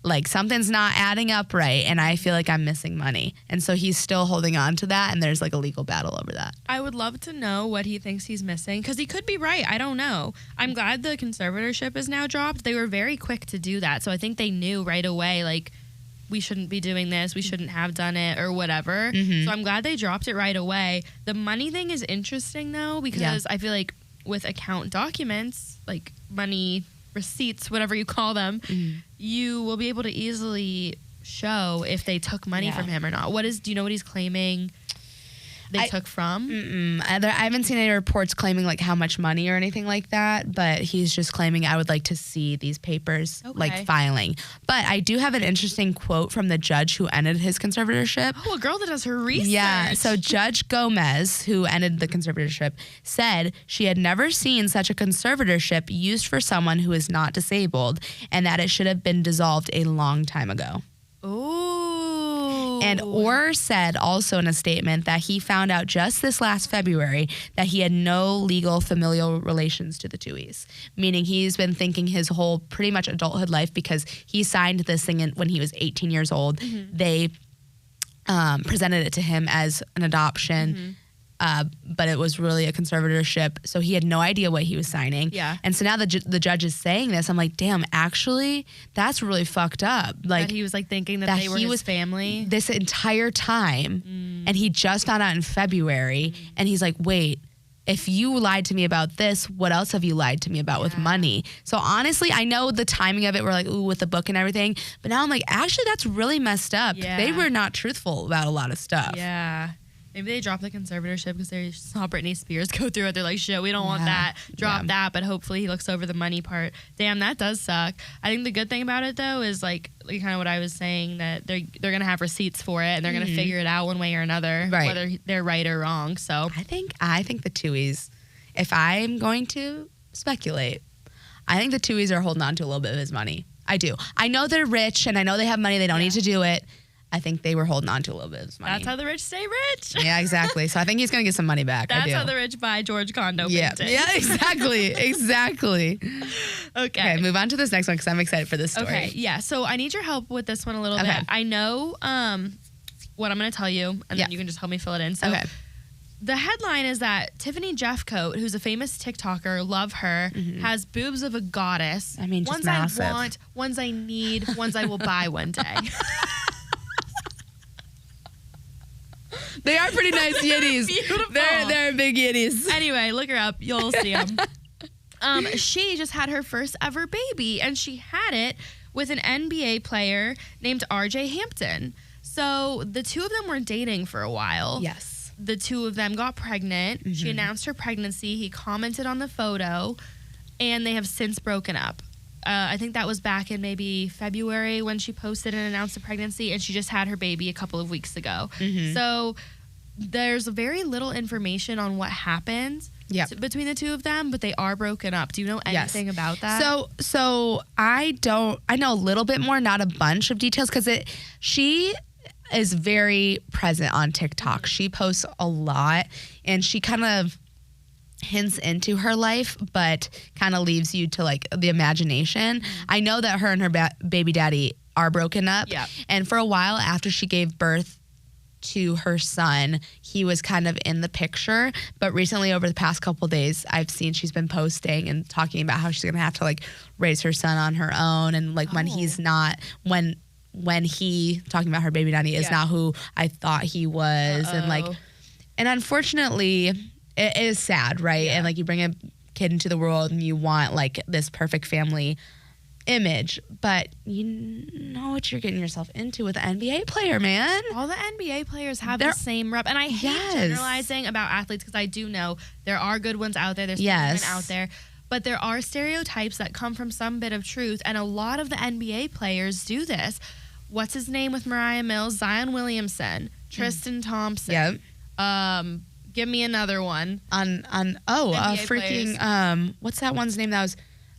Like something's not adding up right, and I feel like I'm missing money. And so he's still holding on to that, and there's like a legal battle over that. I would love to know what he thinks he's missing, because he could be right. I don't know. I'm glad the conservatorship is now dropped. They were very quick to do that, so I think they knew right away, like, we shouldn't be doing this, we shouldn't have done it, or whatever. So I'm glad they dropped it right away. The money thing is interesting, though, because I feel like with account documents, like money receipts, whatever you call them, you will be able to easily show if they took money from him or not. Do you know what he's claiming they took from? I haven't seen any reports claiming like how much money or anything like that, but he's just claiming I would like to see these papers like filing. But I do have an interesting quote from the judge who ended his conservatorship. Oh, a girl that does her research. Yeah, so Judge Gomez, who ended the conservatorship, said she had never seen such a conservatorship used for someone who is not disabled, and that it should have been dissolved a long time ago. Ooh. And Oher said also in a statement that he found out just this last February that he had no legal familial relations to the Tuohys, meaning he's been thinking his whole pretty much adulthood life, because he signed this thing when he was 18 years old. They presented it to him as an adoption, but it was really a conservatorship, so he had no idea what he was signing. Yeah. And so now the judge is saying this, I'm like, damn, actually, that's really fucked up. Like, that he was like thinking that they were his family this entire time, and he just found out in February, and he's like, wait, if you lied to me about this, what else have you lied to me about with money? So honestly, I know the timing of it, we're like, ooh, with the book and everything, but now I'm like, actually, that's really messed up. Yeah. They were not truthful about a lot of stuff. Yeah. Maybe they dropped the conservatorship because they saw Britney Spears go through it. They're like, shit, we don't want that. Drop that. But hopefully he looks over the money part. Damn, that does suck. I think the good thing about it, though, is like kind of what I was saying, that they're going to have receipts for it, and they're going to figure it out one way or another, whether they're right or wrong. So I think the Tuohys, if I'm going to speculate, I think the Tuohys are holding on to a little bit of his money. I do. I know they're rich, and I know they have money. They don't need to do it. I think they were holding on to a little bit of his money. That's how the rich stay rich. Yeah, exactly. So I think he's going to get some money back. That's how the rich buy George Condo paintings. Yeah, exactly. Exactly. Okay, move on to this next one because I'm excited for this story. Okay, yeah. So I need your help with this one a little bit. I know what I'm going to tell you, and then you can just help me fill it in. So the headline is that Tiffany Jeffcoat, who's a famous TikToker, love her, has boobs of a goddess. I mean, just ones massive. I want, ones I need, ones I will buy one day. They are pretty nice yitties. Beautiful. They're big yitties. Anyway, look her up. You'll see them. She just had her first ever baby, and she had it with an NBA player named RJ Hampton. So the two of them were dating for a while. Yes. The two of them got pregnant. She announced her pregnancy. He commented on the photo, and they have since broken up. I think that was back in maybe February when she posted and announced the pregnancy, and she just had her baby a couple of weeks ago. So there's very little information on what happened between the two of them, but they are broken up. Do you know anything about that? So I know a little bit more, not a bunch of details, because she is very present on TikTok. She posts a lot, and she kind of hints into her life, but kind of leaves you to like the imagination. I know that her and her baby daddy are broken up. Yeah. And for a while after she gave birth to her son, he was kind of in the picture. But recently, over the past couple of days, I've seen she's been posting and talking about how she's going to have to like raise her son on her own. And like when he's not, when he, talking about her baby daddy, is not who I thought he was. And unfortunately, it is sad, right? And like you bring a kid into the world and you want like this perfect family image, but you know what you're getting yourself into with an NBA player, man. All the NBA players have the same rep, and I hate generalizing about athletes because I do know there are good ones out there. There's women out there, but there are stereotypes that come from some bit of truth, and a lot of the NBA players do this. What's his name with Mariah Mills? Zion Williamson, Tristan Thompson. Yep. Give me another one. What's that one's name? That was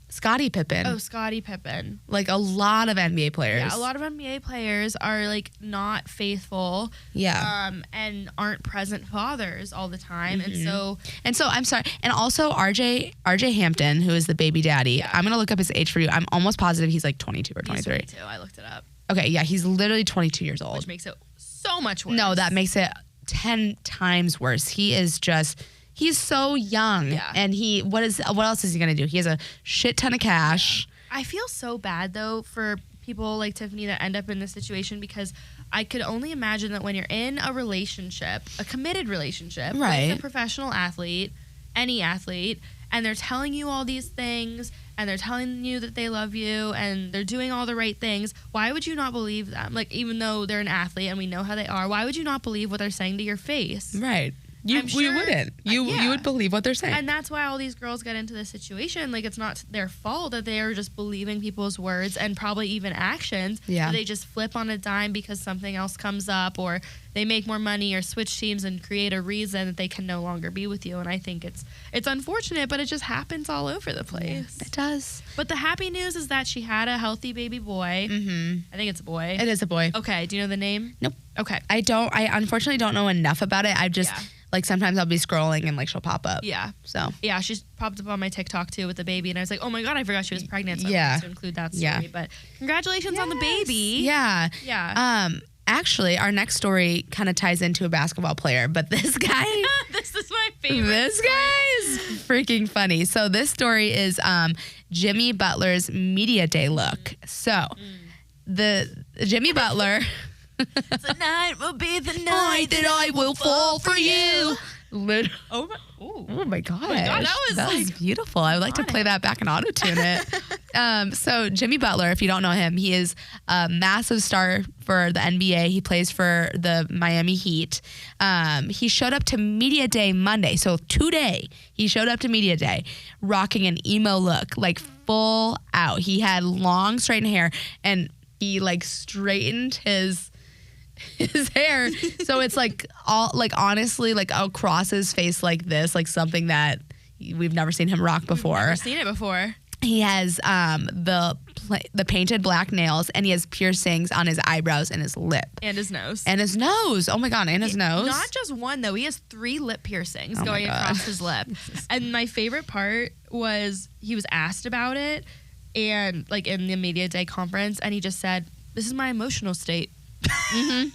Scottie Pippen. Oh, Scottie Pippen. Like a lot of NBA players. Yeah, a lot of NBA players are like not faithful. Yeah. And aren't present fathers all the time. And so I'm sorry. And also RJ Hampton, who is the baby daddy. Yeah. I'm gonna look up his age for you. I'm almost positive he's like 22 or 23. He's 22. I looked it up. Okay, yeah, he's literally 22 years old. Which makes it so much worse. No, that makes it 10 times worse. He's so young. Yeah. And what else is he gonna do? He has a shit ton of cash. I feel so bad though for people like Tiffany that end up in this situation, because I could only imagine that when you're in a relationship, a committed relationship, right, with a professional athlete, any athlete, and they're telling you all these things, and they're telling you that they love you, and they're doing all the right things, why would you not believe them? Like, even though they're an athlete and we know how they are, why would you not believe what they're saying to your face? Right. You I'm sure, you wouldn't. You would believe what they're saying. And that's why all these girls get into this situation. Like, it's not their fault that they are just believing people's words and probably even actions. Yeah. They just flip on a dime because something else comes up, or they make more money or switch teams and create a reason that they can no longer be with you. And I think it's unfortunate, but it just happens all over the place. Yeah, it does. But the happy news is that she had a healthy baby boy. Mm-hmm. I think it's a boy. It is a boy. Okay. Do you know the name? Nope. Okay. I unfortunately don't know enough about it. I just like sometimes I'll be scrolling and like she'll pop up. Yeah. So yeah, she's popped up on my TikTok too with the baby, and I was like, oh my god, I forgot she was pregnant. So I wanted to include that story. Yeah. But congratulations on the baby. Yeah. Yeah. Actually, our next story kind of ties into a basketball player, but this guy. This is my favorite. This guy is freaking funny. So this story is Jimmy Butler's media day look. So the Jimmy Butler. Tonight will be the night that I will fall for you. Oh my gosh. that was beautiful. I would like to play that back and auto-tune it. So Jimmy Butler, if you don't know him, he is a massive star for the NBA. He plays for the Miami Heat. He showed up to Media Day Monday. So today, he showed up to Media Day rocking an emo look, like full out. He had long straightened hair, and he like straightened his hair, so it's like all like honestly like across his face like this, like something that we've never seen him rock before. We've never seen it before. He has the painted black nails, and he has piercings on his eyebrows and his lip and his nose. Oh my god, and his nose. Not just one though. He has 3 lip piercings going across his lip. And my favorite part was he was asked about it, and like in the media day conference, and he just said, "This is my emotional state." Mm-hmm.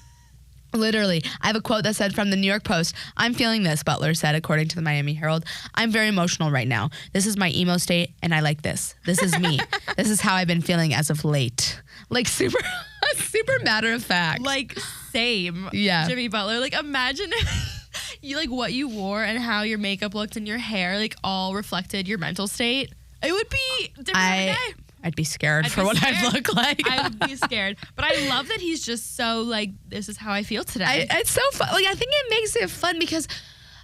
Literally. I have a quote that said from the New York Post, "I'm feeling this," Butler said, according to the Miami Herald. "I'm very emotional right now. This is my emo state, and I like this. This is me. This is how I've been feeling as of late." Like super matter of fact. Like same. Yeah. Jimmy Butler. Like imagine if you like what you wore and how your makeup looked and your hair like all reflected your mental state. It would be different every day. I'd be scared for what I'd look like. I would be scared. But I love that he's just so like, this is how I feel today. It's so fun. Like, I think it makes it fun because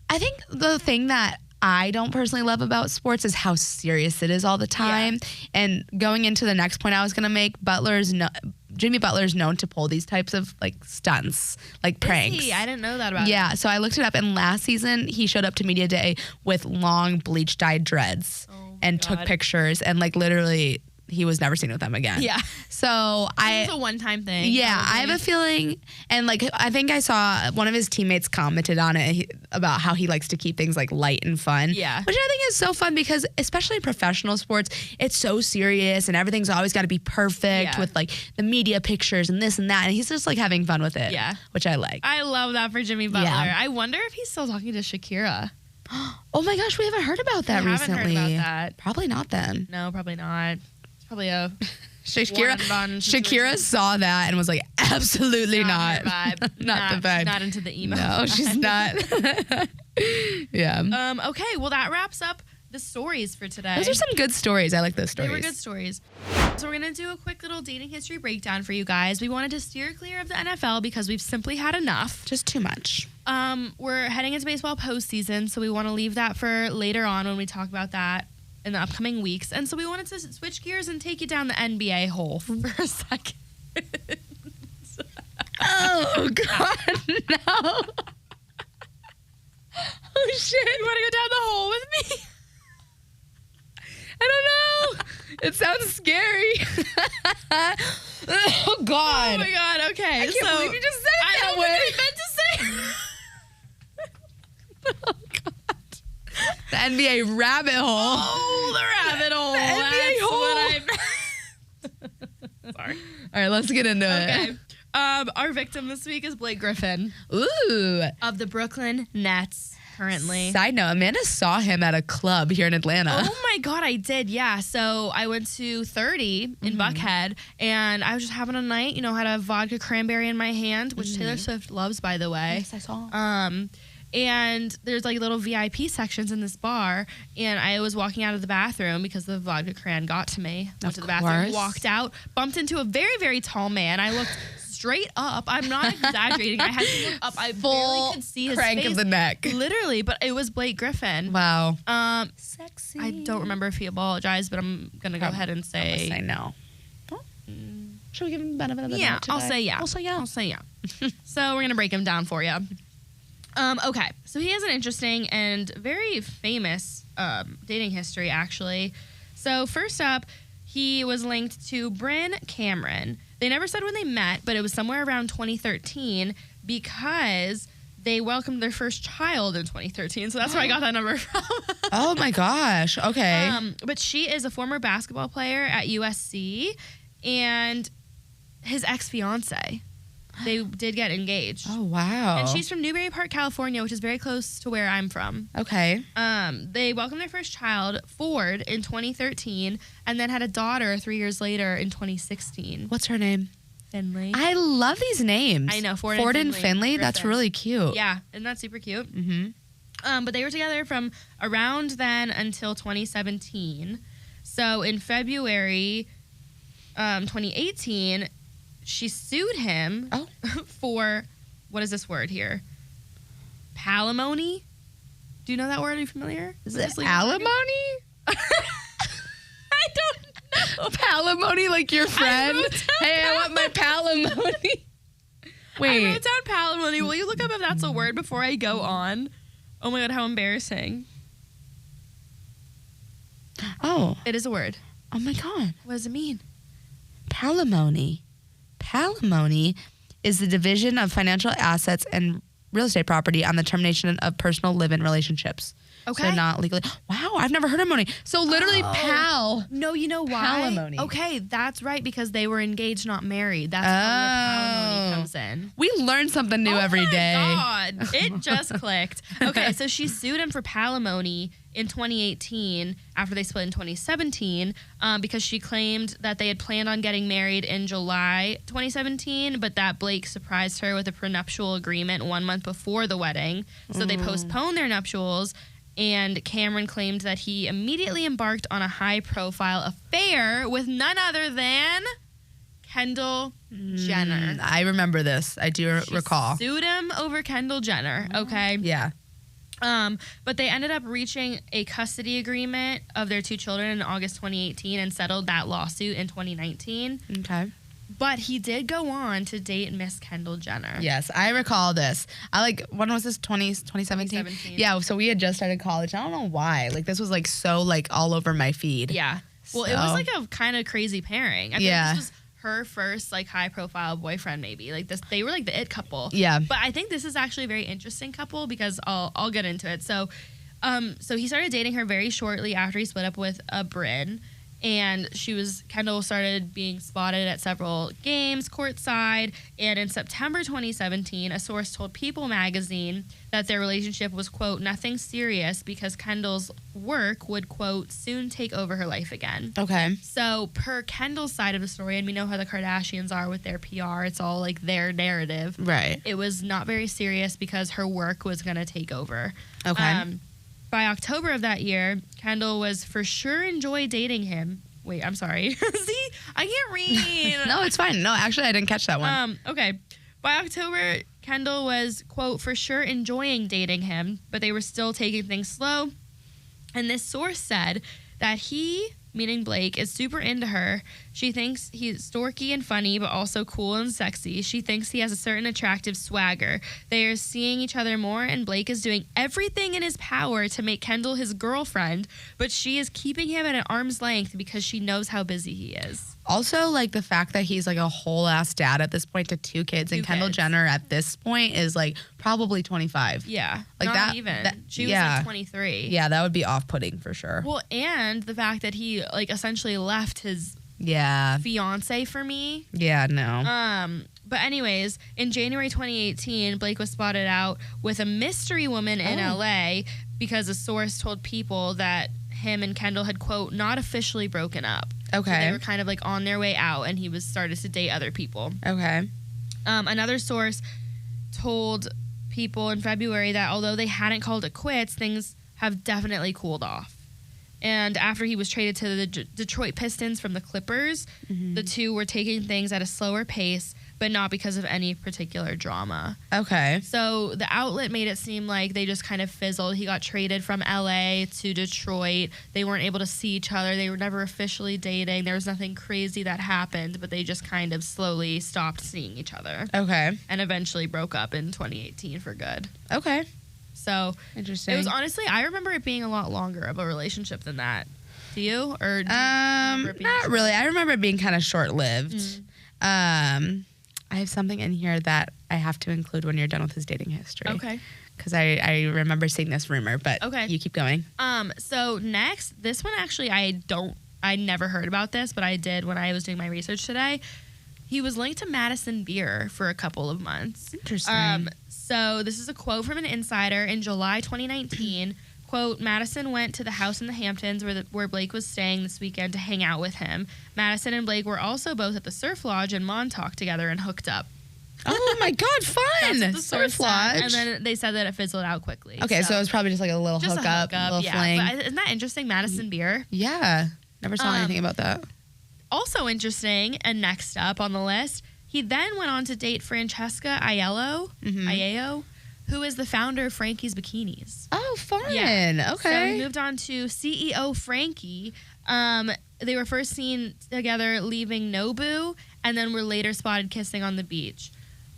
I think the thing that I don't personally love about sports is how serious it is all the time. Yeah. And going into the next point I was going to make, Jimmy Butler is known to pull these types of like stunts, like pranks. I didn't know that about him. Yeah, so I looked it up, and last season he showed up to Media Day with long bleach dyed dreads and took pictures, and like literally he was never seen with them again. Yeah. So it's a one-time thing. Yeah, probably. I have a feeling, and like I think I saw one of his teammates commented on it about how he likes to keep things like light and fun. Yeah. Which I think is so fun because especially in professional sports, it's so serious and everything's always got to be perfect with like the media pictures and this and that. And he's just like having fun with it. Yeah. Which I like. I love that for Jimmy Butler. Yeah. I wonder if he's still talking to Shakira. Oh my gosh, we haven't heard about that recently. Haven't heard about that. Probably not then. No, probably not. Probably a Shakira saw that and was like, absolutely not. Vibe. not the vibe. She's not into the emo. No, she's not. Yeah. Okay, well that wraps up the stories for today. Those are some good stories. I like those stories. They were good stories. So we're going to do a quick little dating history breakdown for you guys. We wanted to steer clear of the NFL because we've simply had enough. Just too much. We're heading into baseball postseason, so we want to leave that for later on when we talk about that in the upcoming weeks. And so we wanted to switch gears and take you down the NBA hole for a second. Oh, God, no. Oh, shit. You want to go down the hole with me? I don't know. It sounds scary. Oh, God. Oh, my God. Okay. I can't believe you just said it that way. I meant to say. Oh, God. The NBA rabbit hole. Oh, the rabbit hole. The NBA hole. Sorry. All right, let's get into it. Our victim this week is Blake Griffin. Ooh. Of the Brooklyn Nets. Currently. Side note, Amanda saw him at a club here in Atlanta. Oh my God, I did, yeah. So I went to 30 in Buckhead, and I was just having a night, had a vodka cranberry in my hand, which Taylor Swift loves, by the way. Yes, I saw. And there's like little VIP sections in this bar, and I was walking out of the bathroom because the vodka cran got to me. Went to the bathroom, walked out, bumped into a very, very tall man. I looked straight up. I'm not exaggerating. I had to look up. I Full barely could see his crank face. of the neck. Literally, but it was Blake Griffin. Wow. Sexy. I don't remember if he apologized, but I'm gonna go ahead and say no. Should we give him the benefit of the yeah. doubt today? I'll say yeah. I'll say yeah. So we're gonna break him down for you. Okay, so he has an interesting and very famous dating history, actually. So first up, he was linked to Bryn Cameron. They never said when they met, but it was somewhere around 2013 because they welcomed their first child in 2013. So that's where I got that number from. Oh my gosh. Okay. But she is a former basketball player at USC, and his ex-fiance. They did get engaged. Oh, wow. And she's from Newbury Park, California, which is very close to where I'm from. Okay. They welcomed their first child, Ford, in 2013, and then had a daughter 3 years later in 2016. What's her name? Finley. I love these names. I know. Ford and Finley. That's really cute. Yeah, isn't that super cute? Mm-hmm. But they were together from around then until 2017. So in February 2018, she sued him for, what is this word here? Palimony? Do you know that word? Are you familiar? Is it alimony? I don't know. Palimony, like your friend? Hey, I want my palimony. Wait. I wrote down palimony. Will you look up if that's a word before I go on? Oh my God, how embarrassing. Oh. It is a word. Oh my God. What does it mean? Palimony. Palimony is the division of financial assets and real estate property on the termination of personal live-in relationships. Okay. So not legally. Wow, I've never heard of money. So literally pal. No, you know why? Palimony. Okay, that's right, because they were engaged, not married. That's where palimony comes in. We learn something new every day. Oh my God, it just clicked. Okay, so she sued him for palimony in 2018 after they split in 2017 because she claimed that they had planned on getting married in July 2017, but that Blake surprised her with a prenuptial agreement 1 month before the wedding. So they postponed their nuptials, and Cameron claimed that he immediately embarked on a high-profile affair with none other than Kendall Jenner. I remember this. I do recall. Sued him over Kendall Jenner, okay? Yeah. But they ended up reaching a custody agreement of their 2 children in August 2018 and settled that lawsuit in 2019. Okay. But he did go on to date Miss Kendall Jenner. Yes, I recall this. When was this? 2017? 2017. Yeah, so we had just started college. I don't know why. Like, this was like so like all over my feed. Yeah. Well, it was like a kind of crazy pairing. I think this was her first like high profile boyfriend, maybe. Like this, they were like the it couple. Yeah. But I think this is actually a very interesting couple because I'll get into it. So he started dating her very shortly after he split up with Bryn. And Kendall started being spotted at several games courtside. And in September 2017, a source told People magazine that their relationship was, quote, nothing serious because Kendall's work would, quote, soon take over her life again. Okay. So per Kendall's side of the story, and we know how the Kardashians are with their PR, it's all like their narrative. Right. It was not very serious because her work was going to take over. Okay. By October of that year, Kendall was for sure enjoy dating him. Wait, I'm sorry. See, I can't read. No, it's fine. No, actually, I didn't catch that one. Okay. By October, Kendall was, quote, for sure enjoying dating him, but they were still taking things slow. And this source said that he, meaning Blake, is super into her. She thinks he's dorky and funny, but also cool and sexy. She thinks he has a certain attractive swagger. They are seeing each other more, and Blake is doing everything in his power to make Kendall his girlfriend, but she is keeping him at an arm's length because she knows how busy he is. Also, like the fact that he's like a whole ass dad at this point to 2 kids, and Kendall Jenner at this point is like probably 25. Yeah, like not that. Even she was like 23. Yeah, that would be off-putting for sure. Well, and the fact that he like essentially left his fiance for me. Yeah, no. But anyways, in January 2018, Blake was spotted out with a mystery woman in LA because a source told People that him and Kendall had, quote, not officially broken up. Okay. So they were kind of like on their way out, and he was started to date other people. Okay. Another source told People in February that although they hadn't called it quits, things have definitely cooled off. And after he was traded to the Detroit Pistons from the Clippers, the two were taking things at a slower pace, but not because of any particular drama. Okay. So the outlet made it seem like they just kind of fizzled. He got traded from LA to Detroit. They weren't able to see each other. They were never officially dating. There was nothing crazy that happened, but they just kind of slowly stopped seeing each other. Okay. And eventually broke up in 2018 for good. Okay. So interesting. It was honestly, I remember it being a lot longer of a relationship than that. Do you? Or do you remember it being not really. I remember it being kind of short-lived. I have something in here that I have to include when you're done with his dating history. Okay. Because I remember seeing this rumor, but you keep going. So next, this one actually I never heard about this, but I did when I was doing my research today. He was linked to Madison Beer for a couple of months. Interesting. So this is a quote from an insider in July 2019. Quote, Madison went to the house in the Hamptons where Blake was staying this weekend to hang out with him. Madison and Blake were also both at the Surf Lodge in Montauk together and hooked up. Oh my God, fun! Surf Lodge. And then they said that it fizzled out quickly. Okay, so it was probably just like a little hookup, little fling. But isn't that interesting? Madison Beer. Yeah, never saw anything about that. Also interesting, and next up on the list, he then went on to date Francesca Aiello, who is the founder of Frankie's Bikinis. Oh, fun. Yeah. Okay. So he moved on to CEO Frankie. They were first seen together leaving Nobu, and then were later spotted kissing on the beach.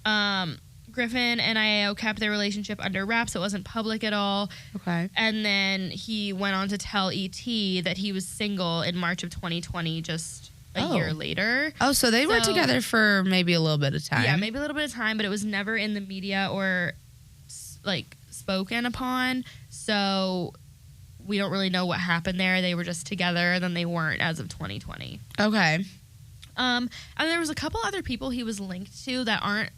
Griffin and Aiello kept their relationship under wraps. It wasn't public at all. Okay. And then he went on to tell ET that he was single in March of 2020, just a year later. Oh, so they were together for maybe a little bit of time. Yeah, maybe a little bit of time, but it was never in the media or spoken upon, so we don't really know what happened there. They were just together, and then they weren't as of 2020. Okay. And there was a couple other people he was linked to that aren't,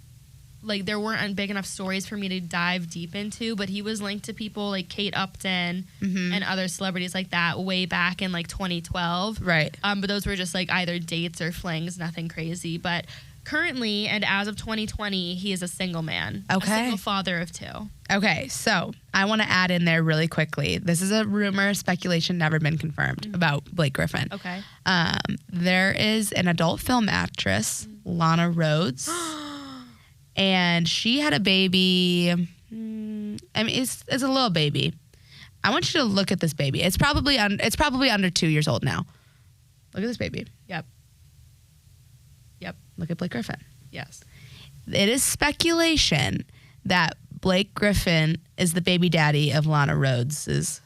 there weren't big enough stories for me to dive deep into, but he was linked to people like Kate Upton and other celebrities like that way back in 2012. Right. But those were just either dates or flings, nothing crazy. But currently, and as of 2020, he is a single man. Okay. A single father of 2. Okay, so I want to add in there really quickly. This is a rumor, speculation, never been confirmed about Blake Griffin. Okay. There is an adult film actress, Lana Rhoades, and she had a baby. I mean, it's a little baby. I want you to look at this baby. It's probably under 2 years old now. Look at this baby. Yep. Look at Blake Griffin. Yes. It is speculation that Blake Griffin is the baby daddy of Lana Rhoades'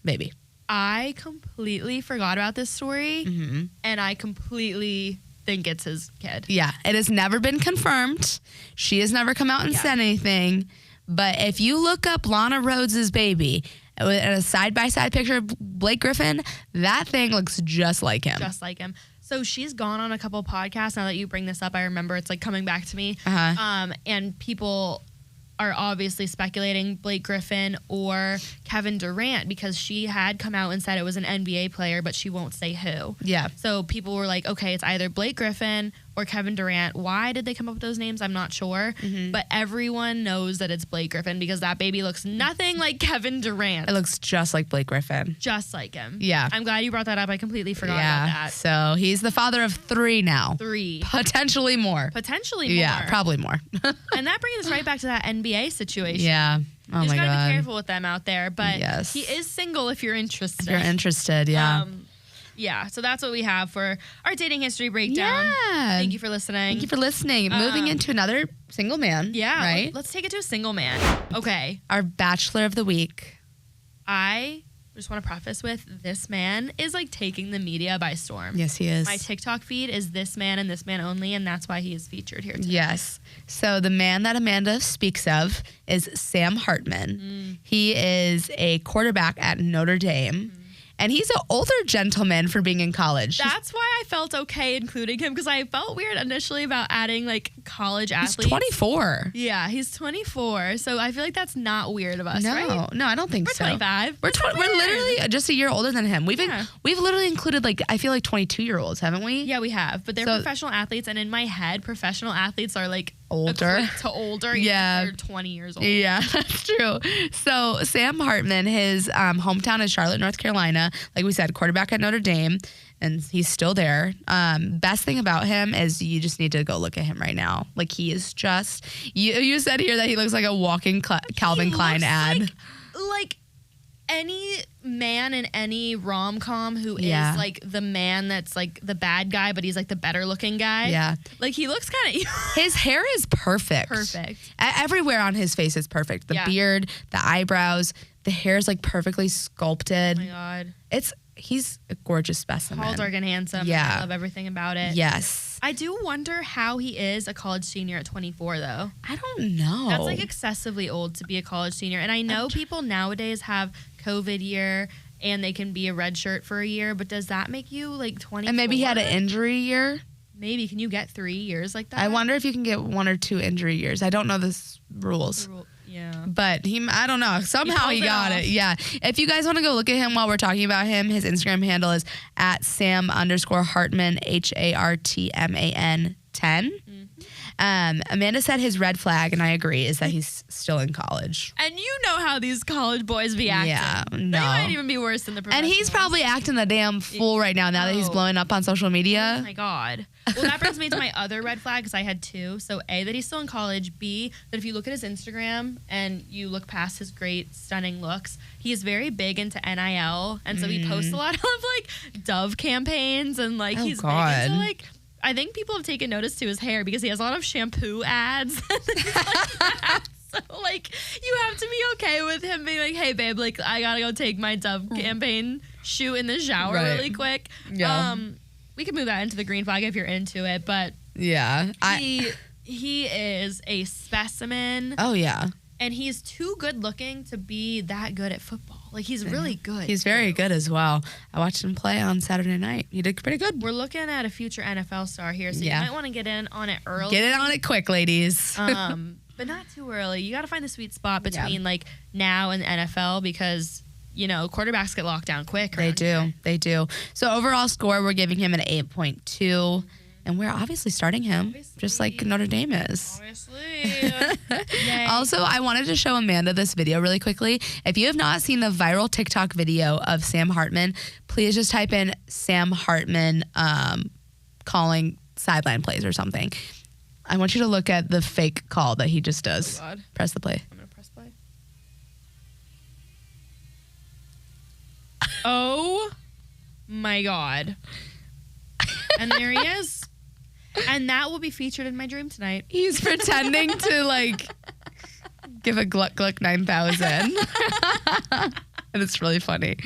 baby. I completely forgot about this story, and I completely think it's his kid. Yeah, it has never been confirmed. She has never come out and said anything. But if you look up Lana Rhoades' baby and a side-by-side picture of Blake Griffin, that thing looks just like him. Just like him. So she's gone on a couple podcasts. Now that you bring this up, I remember it's coming back to me. And people are obviously speculating Blake Griffin or Kevin Durant because she had come out and said it was an NBA player, but she won't say who. Yeah. So people were like, okay, it's either Blake Griffin or Kevin Durant. Why did they come up with those names? I'm not sure. But everyone knows that it's Blake Griffin because that baby looks nothing like Kevin Durant. It looks just like Blake Griffin. Just like him. Yeah. I'm glad you brought that up. I completely forgot about that. So he's the father of 3 now. 3. Potentially more. Potentially more. Yeah, probably more. And that brings us right back to that NBA situation. Yeah. Oh you my God. just gotta be careful with them out there. But yes. he is single if you're interested. If you're interested, yeah. Yeah, so that's what we have for our dating history breakdown. Yeah. Thank you for listening. Thank you for listening. Moving into another single man. Yeah. Right? Let's take it to a single man. Okay. Our Bachelor of the Week. I just want to preface with this man is taking the media by storm. Yes, he is. My TikTok feed is this man and this man only, and that's why he is featured here today. Yes. So the man that Amanda speaks of is Sam Hartman. He is a quarterback at Notre Dame. And he's an older gentleman for being in college. That's why I felt okay including him, because I felt weird initially about adding college athletes. He's 24. Yeah, he's 24. So I feel like that's not weird of us, right? No, I don't think so. We're 25. We're literally just a year older than him. We've literally included I feel 22-year-olds, haven't we? Yeah, we have. But they're professional athletes, and in my head, professional athletes are older. Equate to older. Yeah. They're 20 years old. Yeah, that's true. So Sam Hartman, his hometown is Charlotte, North Carolina. Like we said, quarterback at Notre Dame, and he's still there. Best thing about him is you just need to go look at him right now. Like he is just, you said here that he looks like a walking Calvin Klein ad. Like any man in any rom-com who is like the man that's like the bad guy, but he's like the better looking guy. Yeah. Like he looks kind of his hair is perfect. Everywhere on his face is perfect. The beard, the eyebrows, the hair is like perfectly sculpted. Oh my God. He's a gorgeous specimen. Tall, dark, and handsome. Yeah. I love everything about it. Yes. I do wonder how he is a college senior at 24, though. I don't know. That's like excessively old to be a college senior. And I know people nowadays have COVID year and they can be a red shirt for a year, but does that make you like 24? And maybe he had an injury year. Maybe. Can you get 3 years like that? I wonder if you can get 1 or 2 injury years. I don't know the rules. Yeah. But I don't know. Somehow he got it. Yeah. If you guys want to go look at him while we're talking about him, his Instagram handle is @Sam_Hartman, HARTMAN 10. Amanda said his red flag, and I agree, is that he's still in college. And you know how these college boys be acting. Yeah, no. They might even be worse than the professionals. And he's probably acting a damn fool right now that he's blowing up on social media. Oh my God. Well, that brings me to my other red flag, because I had 2. So A, that he's still in college. B, that if you look at his Instagram and you look past his great, stunning looks, he is very big into NIL. And so he posts a lot of like Dove campaigns and like he's big into like, I think people have taken notice to his hair because he has a lot of shampoo ads and things like that. So, like, you have to be okay with him being like, hey, babe, like, I gotta go take my Dove campaign shoot in the shower really quick. Yeah. We can move that into the green flag if you're into it, but yeah, he is a specimen. Oh, yeah. And he's too good looking to be that good at football. Like, he's really good. He's very good as well. I watched him play on Saturday night. He did pretty good. We're looking at a future NFL star here, so you might want to get in on it early. Get in on it quick, ladies. But not too early. You got to find the sweet spot between, like, now and the NFL because, you know, quarterbacks get locked down quick. They do. They do. So, overall score, we're giving him an 8.2. And we're obviously starting him, just like Notre Dame is. Also, I wanted to show Amanda this video really quickly. If you have not seen the viral TikTok video of Sam Hartman, please just type in Sam Hartman calling sideline plays or something. I want you to look at the fake call that he just does. Oh God. Press the play. I'm going to press play. Oh my God. And there he is. And that will be featured in my dream tonight. He's pretending to like give a Gluck Gluck 9000. And it's really funny.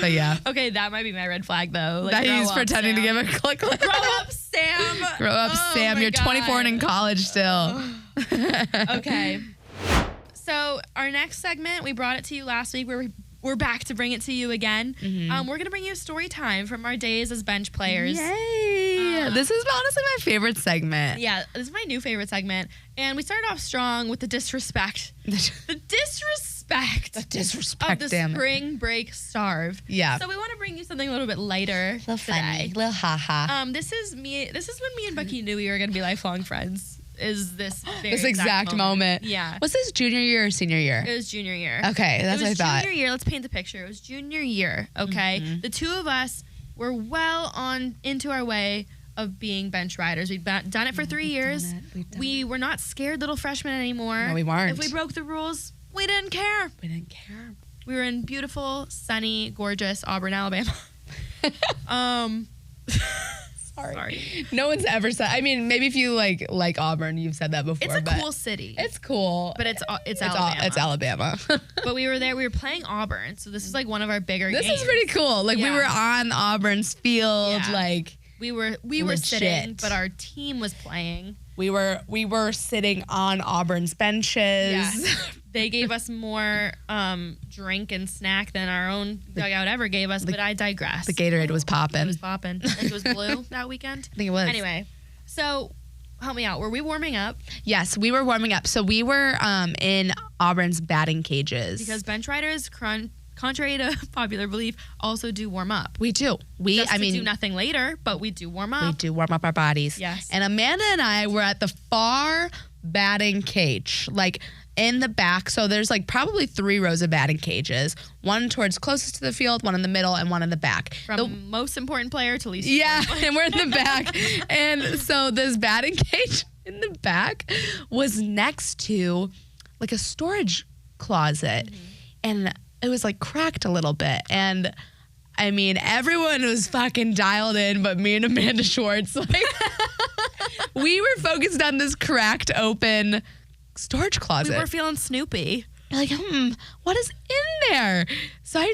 But yeah. Okay, that might be my red flag though. Like, that he's pretending to give a Gluck Gluck. Grow up, Sam. Grow up, Sam. You're 24 and in college still. Okay. So our next segment, we brought it to you last week where we're back to bring it to you again. We're going to bring you a story time from our days as bench players. Yay! This is honestly my favorite segment. Yeah, this is my new favorite segment. And we started off strong with the disrespect. The disrespect of the spring break starve. Yeah. So we want to bring you something a little bit lighter little today. funny, little haha. This is when me and Becky knew we were going to be lifelong friends. Is this this exact moment? Yeah. Was this junior year or senior year? It was junior year. Okay, that's what I thought. Junior year. Let's paint the picture. It was junior year. Okay, the two of us were well on into our way of being bench riders. We'd done it for 3 years. We were not scared little freshmen anymore. No, we weren't. If we broke the rules, we didn't care. We didn't care. We were in beautiful, sunny, gorgeous Auburn, Alabama. Sorry. No one's ever said. I mean, maybe if you like Auburn, you've said that before. It's a cool city. It's cool, but it's Alabama. It's Alabama. But we were there. We were playing Auburn, so this is like one of our bigger games. This is pretty cool. Like we were on Auburn's field. Yeah. Like we were sitting, but our team was playing. We were sitting on Auburn's benches. Yeah. They gave us more drink and snack than our own dugout ever gave us, but I digress. The Gatorade was popping. It was popping. I think it was blue that weekend. I think it was. Anyway, so help me out. Were we warming up? Yes, we were warming up. So we were in Auburn's batting cages. Because bench riders contrary to popular belief, also do warm up. We do. I mean, do nothing later, but we do warm up. We do warm up our bodies. Yes. And Amanda and I were at the far batting cage, like in the back. So there's like probably 3 rows of batting cages. One towards closest to the field, one in the middle, and one in the back. From the most important player to least important player. And we're in the back. And so this batting cage in the back was next to like a storage closet. Mm-hmm. And it was like cracked a little bit. And I mean, everyone was fucking dialed in, but me and Amanda Schwartz, like, we were focused on this cracked open storage closet. We were feeling Snoopy. Like, what is in there? So I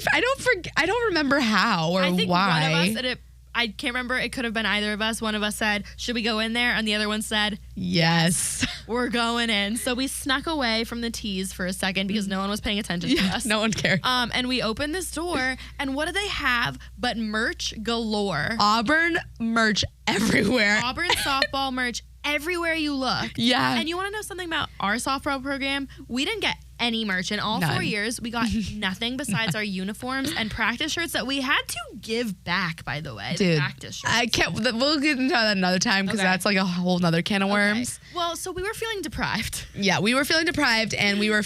don't remember how or I think why. one of us, I can't remember, it could have been either of us. One of us said, should we go in there? And the other one said, yes. We're going in. So we snuck away from the tees for a second because no one was paying attention to us. No one cared. And we opened this door, and what do they have but merch galore? Auburn merch everywhere. Auburn softball merch everywhere you look. Yeah. And you want to know something about our softball program? We didn't get any merch in all 4 years. We got nothing besides our uniforms and practice shirts that we had to give back, by the way. Dude, the practice shirts. I can't. We'll get into that another time because that's like a whole nother can of worms. Okay. Well, so we were feeling deprived. Yeah, we were feeling deprived, and we were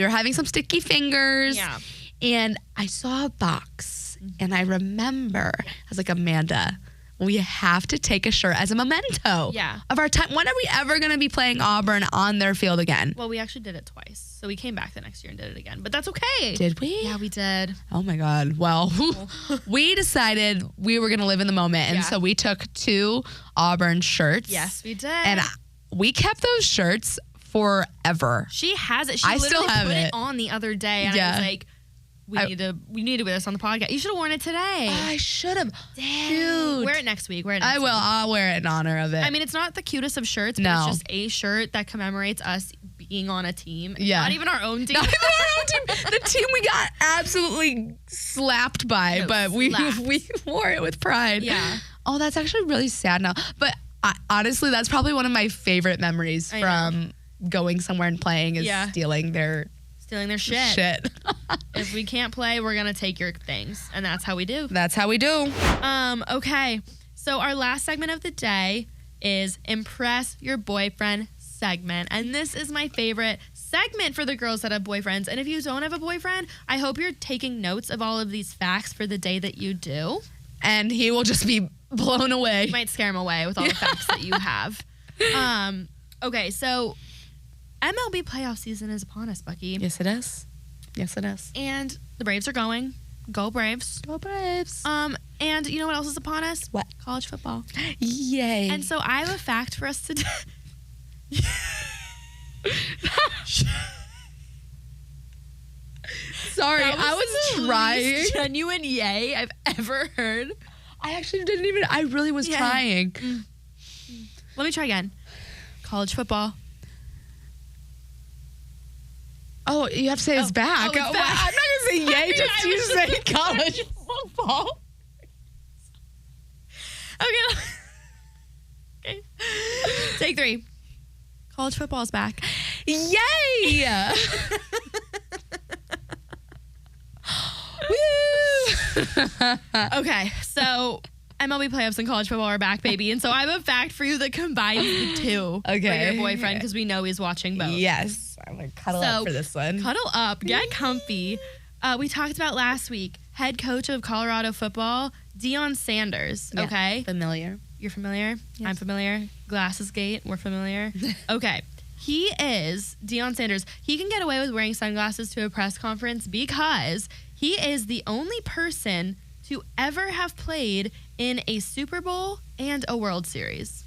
having some sticky fingers. Yeah. And I saw a box, and I remember I was like, Amanda, we have to take a shirt as a memento of our time. When are we ever going to be playing Auburn on their field again? Well, we actually did it twice. So we came back the next year and did it again. But that's okay. Did we? Yeah, we did. Oh, my God. Well, we decided we were going to live in the moment. And so we took 2 Auburn shirts. Yes, we did. And we kept those shirts forever. She has it. She literally still have put it on the other day. And I was like, we need to wear this on the podcast. You should have worn it today. I should have. Dude. Wear it next week. I will. I'll wear it in honor of it. I mean, it's not the cutest of shirts, but it's just a shirt that commemorates us being on a team. Yeah. Not even our own team. Not even our own team. The team we got absolutely slapped by, but we wore it with pride. Yeah. Oh, that's actually really sad now. But honestly, that's probably one of my favorite memories from going somewhere and playing is stealing their shit. If we can't play, we're gonna take your things, and that's how we do. That's how we do. Okay. So our last segment of the day is Impress Your Boyfriend segment, and this is my favorite segment for the girls that have boyfriends. And if you don't have a boyfriend, I hope you're taking notes of all of these facts for the day that you do. And he will just be blown away. You might scare him away with all the facts that you have. Okay, so MLB playoff season is upon us, Bucky. Yes, it is. Yes, it is. And the Braves are going. Go Braves. Go Braves. And you know what else is upon us? What? College football. Yay. And so I have a fact for us today. Sorry, I was trying. The least genuine yay I've ever heard. I actually didn't even. I really was trying. Let me try again. College football. Oh, you have to say it's back. It's back. I'm not gonna say yay. Just you say college football. Okay. Take 3. College football is back. Yay! Okay, so MLB playoffs and college football are back, baby. And so I have a fact for you that combines the two for your boyfriend, because we know he's watching both. Yes. I'm going to cuddle up for this one. Cuddle up. Get comfy. We talked about last week, head coach of Colorado football, Deion Sanders. Yeah, okay? Familiar. You're familiar? Yes. I'm familiar. Glasses Gate, we're familiar. Okay. He is, Deion Sanders, he can get away with wearing sunglasses to a press conference because he is the only person to ever have played in a Super Bowl and a World Series.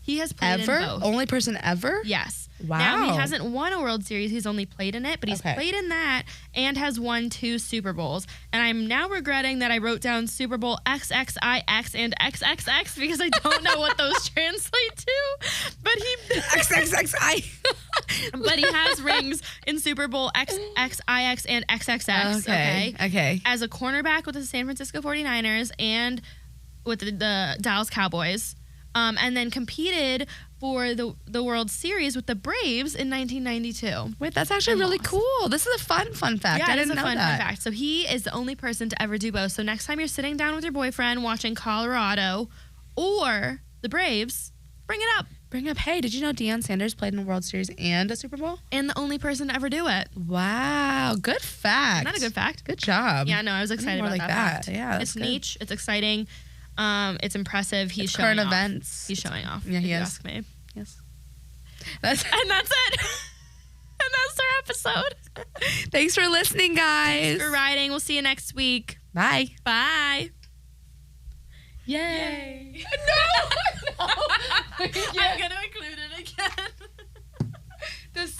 He has played in both. Only person ever? Yes. Wow. Now, he hasn't won a World Series. He's only played in it, but he's played in that and has won 2 Super Bowls. And I'm now regretting that I wrote down Super Bowl XXIX and XXX because I don't know what those translate to. But he XXXI. But he has rings in Super Bowl XXIX and XXX. Okay. As a cornerback with the San Francisco 49ers and with the Dallas Cowboys. and then competed for the World Series with the Braves in 1992. Wait, that's actually really cool. This is a fun fact. Yeah, I it is didn't a know fun that. fact. So he is the only person to ever do both. So next time you're sitting down with your boyfriend watching Colorado or the Braves, bring it up. Hey, did you know Deion Sanders played in a World Series and a Super Bowl? And the only person to ever do it. Wow, good fact. Isn't that a good fact? Good job. Yeah, no, I was excited more about like that. that. Yeah, it's that's good. niche. It's exciting. It's impressive. He's It's showing current off. events. He's showing off. Yeah, he if is. you ask me. Yes. And that's it. And that's our episode. Thanks for listening, guys. Thanks for riding. We'll see you next week. Bye. Bye. Yay. No.